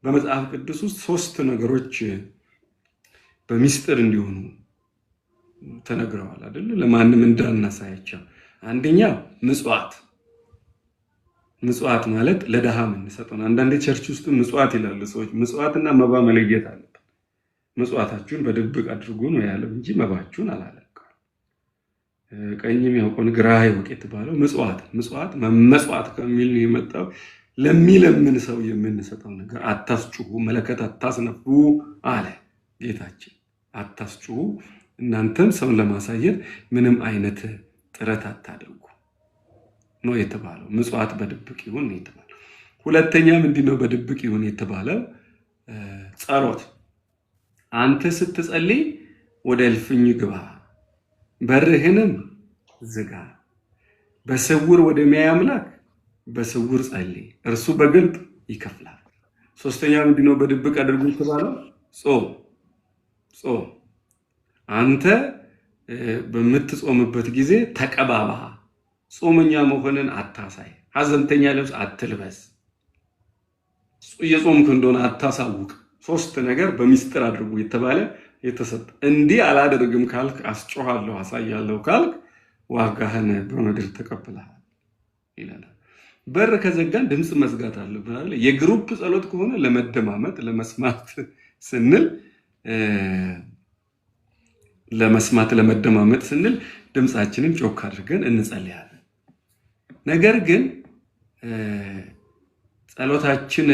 በመጽሐፍ ቅዱስ ውስጥ 3 ነገሮች በሚስጥር እንዲሆኑ ተነግረዋል አይደል? ለማንም እንዳናሳያቸው። አንደኛው ምጽዋት። ምጽዋት ማለት ለድሃ የምንሰጠው። አንዳንዴ ቸርች ውስጥ ምጽዋት ይላሉ ሰዎች። ምጽዋትና መባ መለየት አለበት። ምጽዋታችሁን በድብቅ አድርጉ ነው ያለው እንጂ መባችሁን አላለም። ቀኝም ያውቆን ግራ ይወቅ የተባለው ምጽዋት መመጽዋት ከሚል ነው የመጣው። ለሚለምን ሰው የምንሰጠው ነገር። አታስጩሁ፣ መለከት አታስነፉ አለ ጌታችን። አታስጩሁ፣ እናንተም ሰውን ለማሳየት ምንም አይነት ጥረት አታደርጉ ነው የተባለው። ምጽዋት በድብቅ ይሁን ነው የተባለው። ሁለተኛ ምንድነው በድብቅ ይሁን የተባለው? ጸሎት። አንተ ስትጸልይ ወደ እልፍኝ ግባ፣ በርህንም ዝጋ፣ በስውር ወደሚያይ አምላክ በስውር ጸልይ፣ እርሱ በግልጥ ይከፍላል። ሶስተኛ ምንድነው በድብቅ አድርጉ የተባለው? ጾም። አንተ በምትጾምበት ጊዜ ተቀባባ፣ ጾመኛ መሆንን አታሳይ፣ ሐዘንተኛ ልብስ አትልበስ፣ እየጾምክ እንደሆነ አታሳውቅ። 3 ነገር በሚስጥር አድርጉ የተባለ የተሰጠ። እንዲህ አላደርግም ካልክ፣ አስጮሃለሁ አሳያለሁ ካልክ ዋጋህን በምድር ተቀብለሃል ይላል። በር ከዘጋን ድምፅ መዝጋት አለብን አይደል? የግሩፕ ጸሎት ከሆነ ለመደማመጥ ለመስማት ስንል ለመደማመጥ ስንል ድምፃችንን ጮክ አድርገን እንጸልያለን። ነገር ግን ጸሎታችን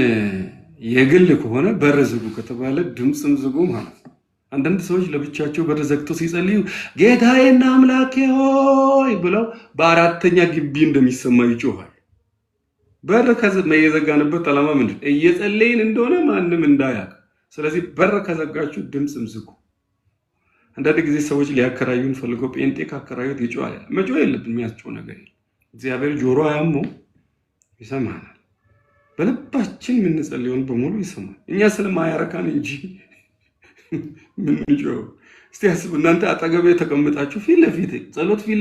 የግል ከሆነ በር ዝጉ ከተባለ ድምፅም ዝጉ ማለት ነው። አንዳንድ ሰዎች ለብቻቸው በር ዘግተው ሲጸልዩ ጌታዬና አምላኬ ሆይ ብለው በአራተኛ ግቢ እንደሚሰማ ይጮሃል። በር የዘጋንበት ዓላማ ምንድን? እየጸለይን እንደሆነ ማንም እንዳያውቅ። ስለዚህ በር ከዘጋችሁ ድምፅም ዝጉ። አንዳንድ ጊዜ ሰዎች ሊያከራዩን ፈልገው ጴንጤ ካከራዩት ይጮሃል። መጮህ የለብን፣ የሚያስጮህ ነገር የለም። እግዚአብሔር ጆሮ አያመው፣ ይሰማናል። በልባችን የምንጸልየውን በሙሉ ይሰማል። እኛ ስለማያረካን እንጂ ምንጮህ። እስቲ አስቡ እናንተ አጠገቤ ተቀምጣችሁ ፊት ለፊት ጸሎት ፊት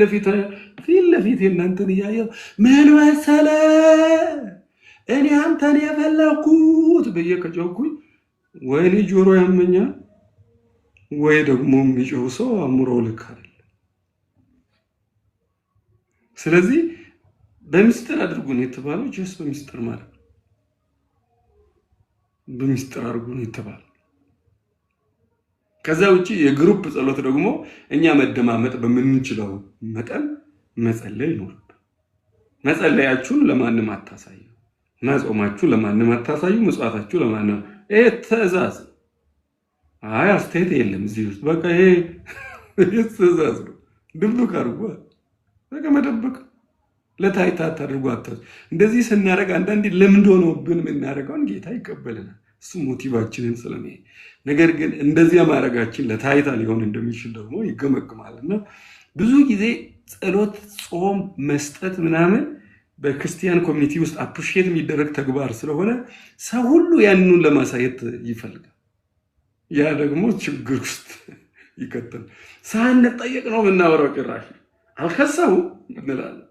ለፊት እናንተን እያየሁ ምን መሰለህ እኔ አንተን የፈለኩት ብዬ ከጮኩኝ ወይኔ ጆሮ ያመኛል ወይ ደግሞ የሚጮህ ሰው አእምሮ ልክ አይደለም። ስለዚህ በሚስጥር አድርጉ ነው የተባለው። ጀስ በሚስጥር ማለት በሚስጥር አድርጉ ነው የተባለው። ከዛ ውጪ የግሩፕ ጸሎት ደግሞ እኛ መደማመጥ በምንችለው መጠን መጸለይ ይኖርብን። መጸለያችሁን ለማንም አታሳዩ፣ መጾማችሁ ለማንም አታሳዩ፣ ምጽዋታችሁ ለማንም ይሄ ትእዛዝ። አይ አስተያየት የለም እዚህ ውስጥ በቃ ይሄ ትእዛዝ ነው። ድብቅ አድርጉ፣ በቃ መደበቅ ለታይታ አታድርጉ። እንደዚህ ስናደርግ አንዳንዴ ለምን ሆኖብን የምናደርገውን ጌታ ይቀበልናል። እሱ ሞቲቫችንን ስለሚያይ። ነገር ግን እንደዚያ ማድረጋችን ለታይታ ሊሆን እንደሚችል ደግሞ ይገመግማልና ብዙ ጊዜ ጸሎት፣ ጾም፣ መስጠት ምናምን በክርስቲያን ኮሚኒቲ ውስጥ አፕሪሺየት የሚደረግ ተግባር ስለሆነ ሰው ሁሉ ያንኑን ለማሳየት ይፈልጋል። ያ ደግሞ ችግር ውስጥ ይከተል። ሳንጠየቅ ነው የምናወራው። ጭራሽ አልከሳው እንላለን።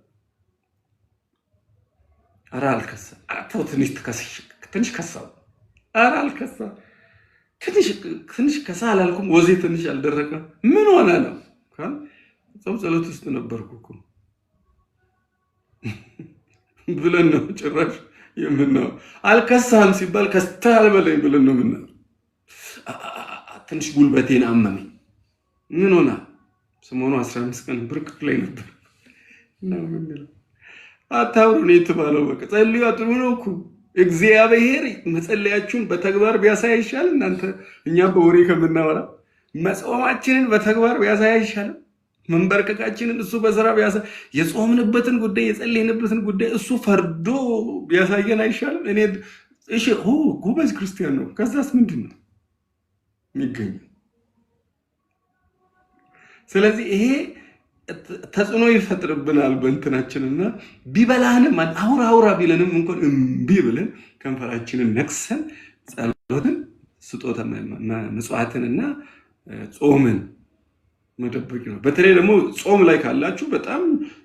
ኧረ አልከሳ አተው ትንሽ ከሳው። ኧረ አልከሳ ትንሽ ከሳ አላልኩም። ወዜ ትንሽ አልደረቀም። ምን ሆነ ነው ካል ጾም ጸሎት ውስጥ ነበርኩ እኮ ብለን ነው ጭራሽ የምናው። አልከሳም ሲባል ከስተሃል በለኝ ብለን ነው የምናው። ትንሽ ጉልበቴን አመመኝ። ምን ሆነ? ሰሞኑ 15 ቀን ብርቅ ላይ ነበር ነው ምንለው። አታውሩ ነው የተባለው። በቃ ጸልዩ አጥሩ ነው እኮ እግዚአብሔር መጸለያችሁን በተግባር ቢያሳይ ይሻል። እናንተ እኛ በወሬ ከምናወራ መጾማችንን በተግባር ቢያሳይ ይሻል። መንበርከካችንን እሱ በስራ ቢያሳይ፣ የጾምንበትን ጉዳይ የጸለይንበትን ጉዳይ እሱ ፈርዶ ቢያሳየን አይሻልም? እኔ እሺ ጎበዝ ክርስቲያን ነው። ከዛስ ምንድን ነው የሚገኘው? ስለዚህ ይሄ ተጽዕኖ ይፈጥርብናል በእንትናችንና ቢበላንም አውራ ቢለንም እንኳን እምቢ ብለን ከንፈራችንን ነክሰን ጸሎትን፣ ስጦታ ምጽዋትንና ጾምን መደበቅ ነው። በተለይ ደግሞ ጾም ላይ ካላችሁ በጣም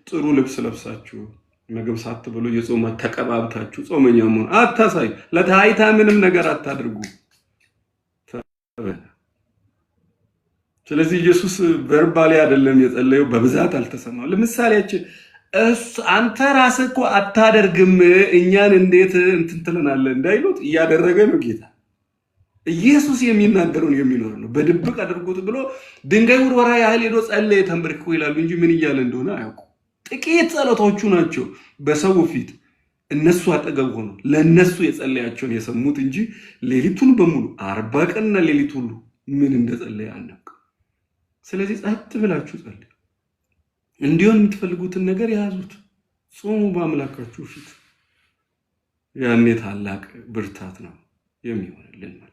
ጥሩ ልብስ ለብሳችሁ ምግብ ሳትበሉ የጾም ተቀባብታችሁ ጾመኛ መሆን አታሳዩ። ለታይታ ምንም ነገር አታድርጉ። ስለዚህ ኢየሱስ ቨርባሊ አይደለም የጸለየው፣ በብዛት አልተሰማው። ለምሳሌያችን አንተ ራስህ እኮ አታደርግም እኛን እንዴት እንትን ትለናለህ እንዳይሉት እያደረገ ነው ጌታ። ኢየሱስ የሚናገረውን የሚኖር ነው። በድብቅ አድርጎት ብሎ ድንጋይ ውርወራ ያህል ሄዶ ጸለየ ተንበርክኮ ይላሉ እንጂ ምን እያለ እንደሆነ አያውቁ። ጥቂት ጸሎቶቹ ናቸው በሰው ፊት እነሱ አጠገብ ሆኖ ለነሱ የጸለያቸውን የሰሙት እንጂ ሌሊቱን በሙሉ 40 ቀንና ሌሊት ሁሉ ምን እንደጸለየ አናውቅ። ስለዚህ ጸጥ ብላችሁ ጸልዩ። እንዲሆን የምትፈልጉትን ነገር ያዙት። ጾሙ በአምላካችሁ ፊት። ያኔ ታላቅ ብርታት ነው የሚሆንልን ማለት።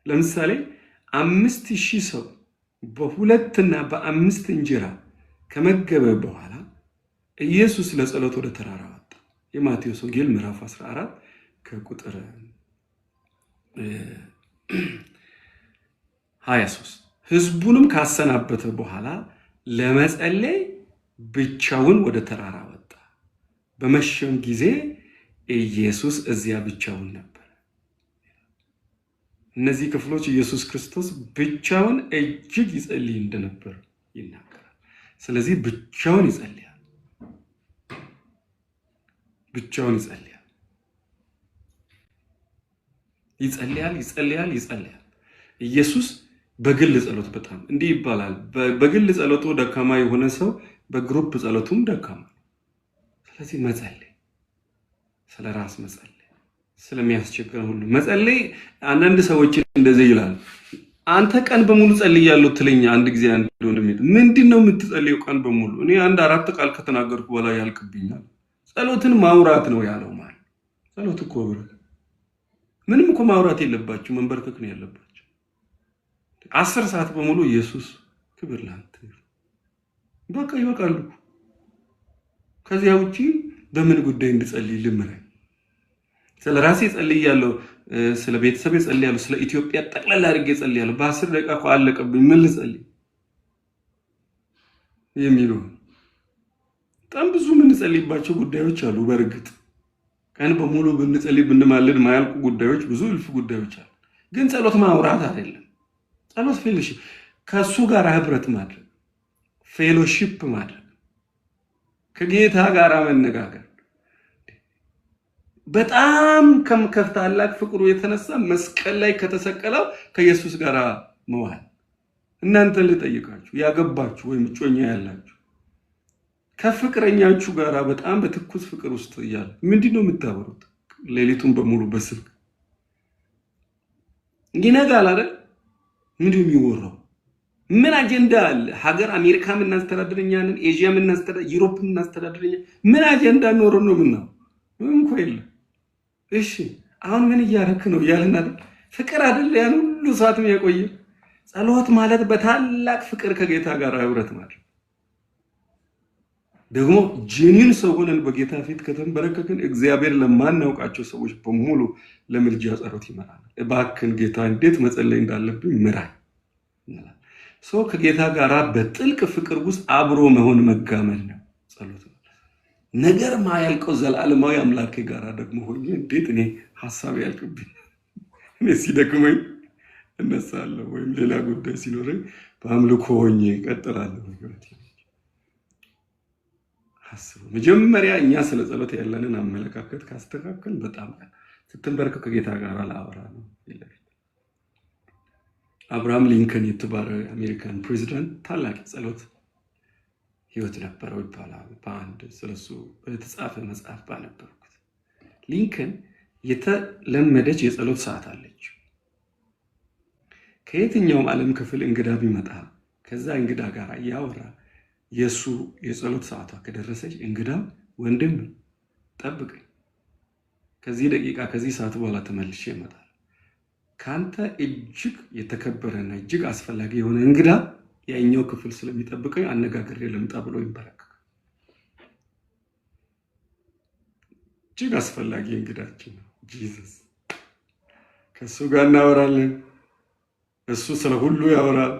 ለምሳሌ 5000 ሰው በ2 እና በ5 እንጀራ ከመገበ በኋላ ኢየሱስ ለጸሎት ወደ ተራራ ወጣ። የማቴዎስ ወንጌል ምዕራፍ 14 ከቁጥር 23። ህዝቡንም ካሰናበተ በኋላ ለመጸለይ ብቻውን ወደ ተራራ ወጣ። በመሸም ጊዜ ኢየሱስ እዚያ ብቻውን ነበር። እነዚህ ክፍሎች ኢየሱስ ክርስቶስ ብቻውን እጅግ ይጸልይ እንደነበር ይናገራል። ስለዚህ ብቻውን ይጸልያል። ብቻውን ይጸልያል። ኢየሱስ በግል ጸሎት በጣም እንዲህ ይባላል። በግል ጸሎቱ ደካማ የሆነ ሰው በግሩፕ ጸሎቱም ደካማ። ስለዚህ መጸለይ፣ ስለ ራስ መጸለይ፣ ስለሚያስቸግረን ሁሉ መጸለይ። አንዳንድ ሰዎች እንደዚህ ይላሉ፣ አንተ ቀን በሙሉ ጸልያለሁ ትለኛ። አንድ ጊዜ አንድ ወንድሜ ምንድነው የምትጸልየው ቀን በሙሉ? እኔ 4 ቃል ከተናገርኩ በኋላ ያልቅብኛል። ጸሎትን ማውራት ነው ያለው ማለት። ጸሎት እኮ ምንም እኮ ማውራት የለባችሁ፣ መንበርከክ ነው ያለባችሁ። 10 ሰዓት በሙሉ ኢየሱስ ክብር ላንተ በቃ ይበቃሉ። ከዚያ ውጪ በምን ጉዳይ እንድጸልይ ልምራኝ? ስለ ራሴ ጸልያለሁ፣ ስለ ቤተሰቤ ጸልያለሁ፣ ስለ ኢትዮጵያ ጠቅላላ አድርጌ ጸልያለሁ። በ10 ደቂቃ እኮ አለቀብኝ። ምን ልጸልይ የሚለው በጣም ብዙ የምንጸልይባቸው ጉዳዮች አሉ። በእርግጥ ቀን በሙሉ ብንጸልይ ብንማልድ ማያልቁ ጉዳዮች፣ ብዙ እልፍ ጉዳዮች አሉ። ግን ጸሎት ማውራት አይደለም። ጸሎት ፌሎሺፕ፣ ከሱ ጋር ህብረት ማድረግ፣ ፌሎሺፕ ማድረግ፣ ከጌታ ጋር መነጋገር። በጣም ከታላቅ ፍቅሩ የተነሳ መስቀል ላይ ከተሰቀለው ከኢየሱስ ጋር መዋል። እናንተን ልጠይቃችሁ፣ ያገባችሁ ወይም እጮኛ ያላችሁ ከፍቅረኛችሁ ጋር በጣም በትኩስ ፍቅር ውስጥ እያለ ምንድነው የምታወሩት? ሌሊቱን በሙሉ በስልክ ይነጋል አይደል? ምንድነው የሚወራው? ምን አጀንዳ አለ? ሀገር አሜሪካ የምናስተዳድረኛለን፣ ኤዥያ የምናስተዳድር፣ ዩሮፕ የምናስተዳድረኛ ምን አጀንዳ ኖሮ ነው ምናው? ምንም እኮ የለም። እሺ አሁን ምን እያረክ ነው እያልን አይደል? ፍቅር አይደል ያን ሁሉ ሰዓት የሚያቆየ? ጸሎት ማለት በታላቅ ፍቅር ከጌታ ጋር ህብረት ማለት ደግሞ ጄኒን ሰው ሆነን በጌታ ፊት ከተንበረከክን እግዚአብሔር ለማናውቃቸው ሰዎች በሙሉ ለምልጃ ጸሎት ይመራል። እባክን ጌታ እንዴት መጸለይ እንዳለብኝ ምራኝ እንላለን። ሰው ከጌታ ጋር በጥልቅ ፍቅር ውስጥ አብሮ መሆን መጋመል ነው ጸሎት። ነገር ማያልቀው ዘላለማዊ አምላኬ ጋር ደግሞ ሆኜ እንዴት እኔ ሐሳብ ያልቅብኝ፣ እኔ ሲደክመኝ እነሳለሁ ወይም ሌላ ጉዳይ ሲኖረኝ በአምልኮ ሆኜ እቀጥላለሁ። አስቡ። መጀመሪያ እኛ ስለ ጸሎት ያለንን አመለካከት ካስተካከል በጣም ስትንበርከክ ከጌታ ጋር ላወራ ነው ይላል። አብርሃም ሊንከን የተባለ አሜሪካን ፕሬዚዳንት ታላቅ ጸሎት ህይወት ነበረው ይባላል። በአንድ ስለሱ በተጻፈ መጽሐፍ ባነበርኩት ሊንከን የተለመደች የጸሎት ሰዓት አለች። ከየትኛውም ዓለም ክፍል እንግዳ ቢመጣ ከዛ እንግዳ ጋር እያወራ የሱ የጸሎት ሰዓቷ ከደረሰች እንግዳ ወንድም ጠብቀኝ፣ ከዚህ ደቂቃ ከዚህ ሰዓት በኋላ ተመልሼ እመጣለሁ፣ ካንተ እጅግ የተከበረና እጅግ አስፈላጊ የሆነ እንግዳ ያኛው ክፍል ስለሚጠብቀኝ አነጋግሬ ልምጣ ብሎ ይንበረከካል። እጅግ አስፈላጊ እንግዳችን ነው ጂሰስ። ከሱ ጋር እናወራለን። እሱ ስለ ሁሉ ያወራል።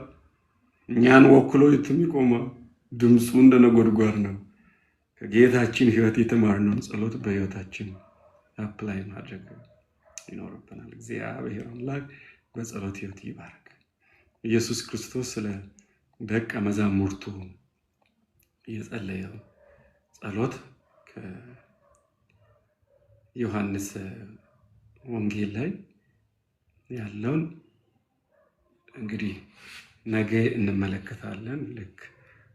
እኛን ወክሎ የትም ይቆማል። ድምፁ እንደ ነጎድጓድ ነው። ከጌታችን ህይወት የተማርነውን ጸሎት በህይወታችን አፕላይ ማድረግ ይኖርብናል። እግዚአብሔር አምላክ በጸሎት ህይወት ይባርክ። ኢየሱስ ክርስቶስ ስለ ደቀ መዛሙርቱ የጸለየው ጸሎት ከዮሐንስ ወንጌል ላይ ያለውን እንግዲህ ነገ እንመለከታለን። ልክ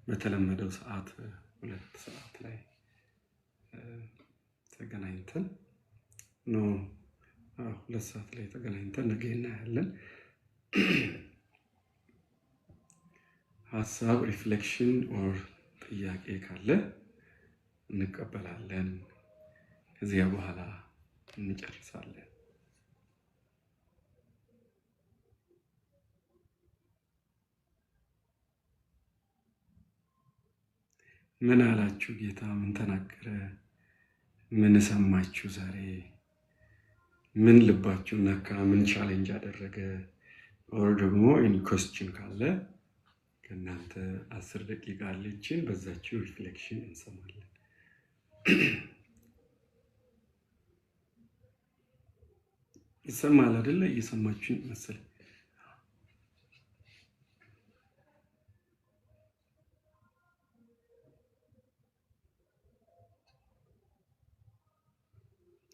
በተለመደው ሰዓት 2 ሰዓት ላይ ተገናኝተን ነው 2 ሰዓት ላይ ተገናኝተን ነገ እናያለን። ሀሳብ ሪፍሌክሽን ኦር ጥያቄ ካለ እንቀበላለን። ከዚያ በኋላ እንጨርሳለን። ምን አላችሁ? ጌታ ምን ተናገረ? ምን ሰማችሁ? ዛሬ ምን ልባችሁ ነካ? ምን ቻሌንጅ አደረገ? ኦር ደግሞ ኤኒ ኩዌስችን ካለ ከእናንተ 10 ደቂቃ አለችን። በዛችሁ ሪፍሌክሽን እንሰማለን። ይሰማል አይደለ? እየሰማችሁኝ መሰለኝ።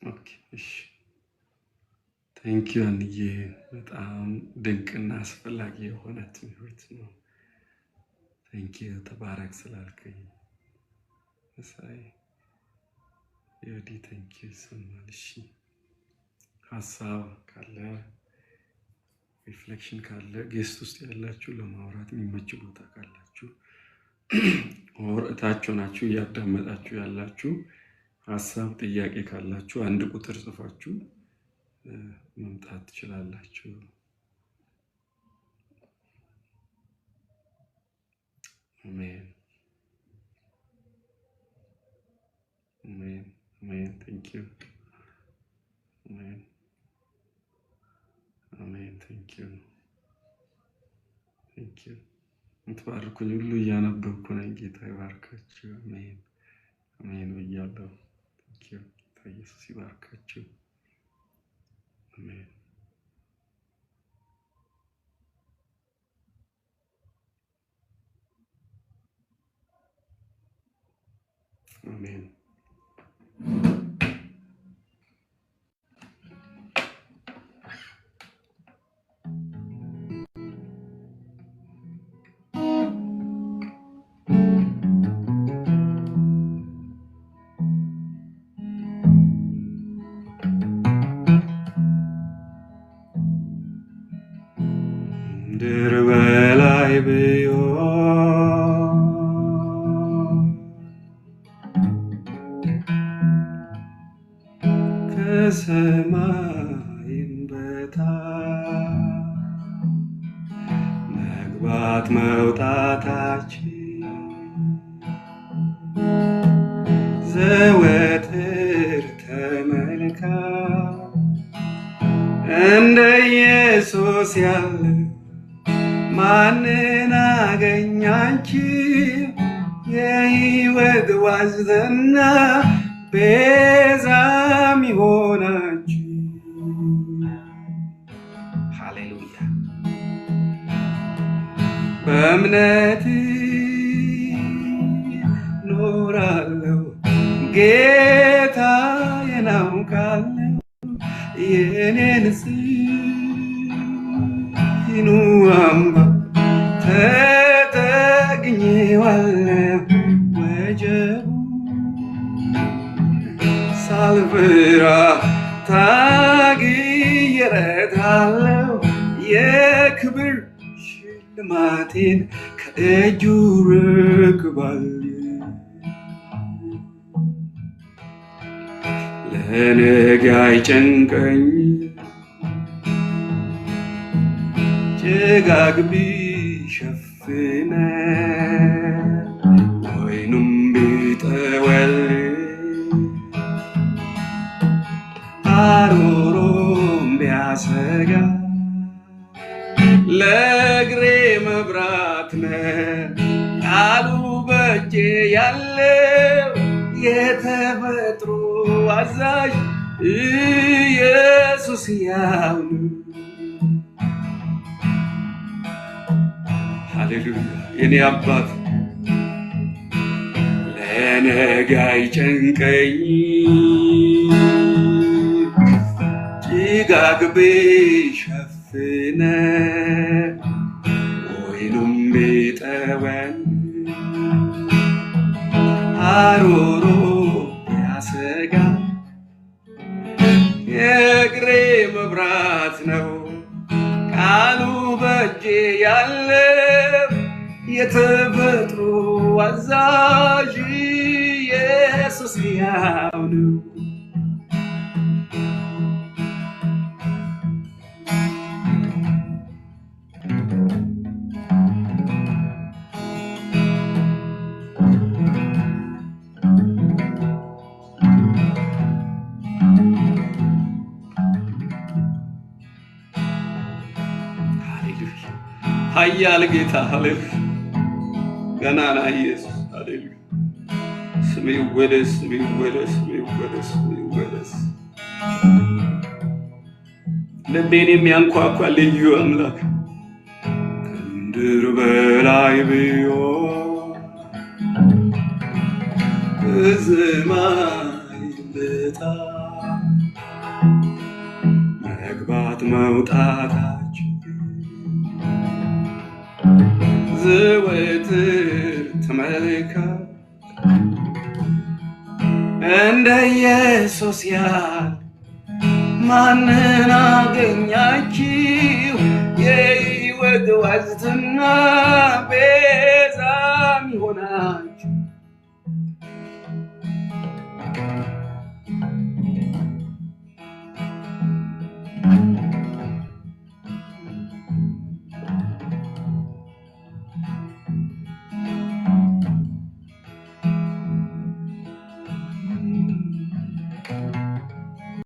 ኦኬ እሺ። ቴንክ ዩ አንዬ፣ በጣም ድንቅና አስፈላጊ የሆነ ትምህርት ነው። ቴንክ ዩ ተባረክ ስላልከኝ መሳይ የዲ ቴንክ ዩ ይሰማል። እሺ ሀሳብ ካለ ሪፍሌክሽን ካለ ጌስት ውስጥ ያላችሁ ለማውራት የሚመች ቦታ ካላችሁ ኦር እታችሁ ናችሁ እያዳመጣችሁ ያላችሁ ሀሳብ ጥያቄ ካላችሁ 1 ቁጥር ጽፋችሁ መምጣት ትችላላችሁ። አሜን። you. Amen. Amen. Thank you. Thank you. ምትባርኩኝ ሁሉ እያነበብኩ ነኝ። ጌታ ይባርካችሁ። አሜን አሜን ብያለሁ። Thank you. ጌታ ኢየሱስ ይባርካችሁ። አሜን አሜን። ምድር በላይ ቢሆን ከሰማይም በታች መግባት መውጣታችን ዘወትር ተመልካች እንደ ኢየሱስ ያለ ማንን አገኛችሁ? የሕይወት ዋስትና ቤዛም ይሆናችሁ። ሃሌሉያ። በእምነት ኖራለሁ፣ ጌታዬን አውቃለሁ፣ የኔን ጽኑ አምባ ተጠግቼዋለሁ። ወጀቡ ሳልፈራ ታግዬ እረታለሁ። የክብር ሽልማቴን ከእጁ እረከባለሁ። ለነገ አይጨንቀኝም ጭጋግ ቢሸፍነን ወይኑም ቢጠወልግ አሮሮም ቢያሰጋ ለእግሬ መብራት ነህ ቃሉ በእጄ ያለው የተፈጥሮ አዛዥ ኢየሱስ ያው ነው። ሃሌሉያ። የኔ አባት ለነገ አይጨንቀኝም ጭጋግ ቢሸፍነን ወይኑም ቢጠወልግ አሮሮ ቢያሰጋ የእግሬ መብራት ነው ቃሉ በእጄ ያለው የተፈጥሮ አዛዥ ኢየሱስ ያው ነው። ኃያል ጌታ ሃሌሉያ። ገናና ኢየሱስ ሃሌሉያ። ስም ይወደስ፣ ስም ይወደስ፣ ስም ይወደስ፣ ስም ይወደስ። ልቤን የሚያንኳኳ ልዩ አምላክ ከምድር በላይ ቢሆን ከሰማይ በታች መግባት መውጣታችን ዘወትር ተመልካች እንደ ኢየሱስ ያለ ማንን አገኛችሁ? የሕይወት ዋስትና ቤዛም ይሆናል።